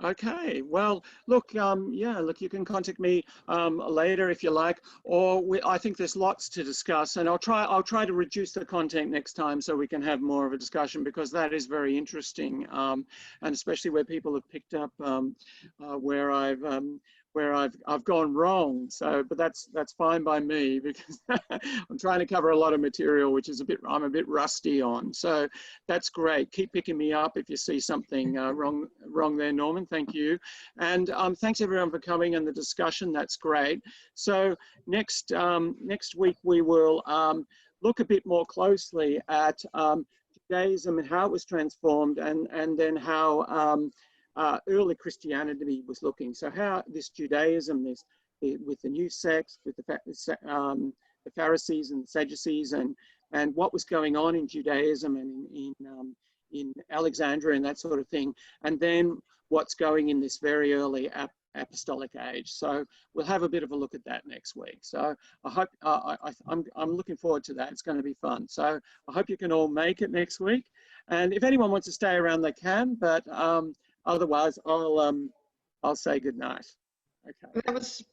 Okay, well, look, yeah, look, you can contact me later if you like, or I think there's lots to discuss, and I'll try to reduce the content next time so we can have more of a discussion, because that is very interesting, and especially where people have picked up where I've gone wrong. So, but that's fine by me, because I'm trying to cover a lot of material which is I'm a bit rusty on. So that's great. Keep picking me up if you see something wrong there, Norman. Thank you. And thanks everyone for coming and the discussion. That's great. So next week we will look a bit more closely at Judaism and how it was transformed, and then how early Christianity was looking. So how this Judaism, with the new sects, with the Pharisees and the Sadducees, and what was going on in Judaism and in Alexandria and that sort of thing, and then what's going in this very early apostolic age. So we'll have a bit of a look at that next week. So I hope I'm looking forward to that. It's going to be fun. So I hope you can all make it next week. And if anyone wants to stay around, they can. But otherwise, I'll say good night. Okay. That was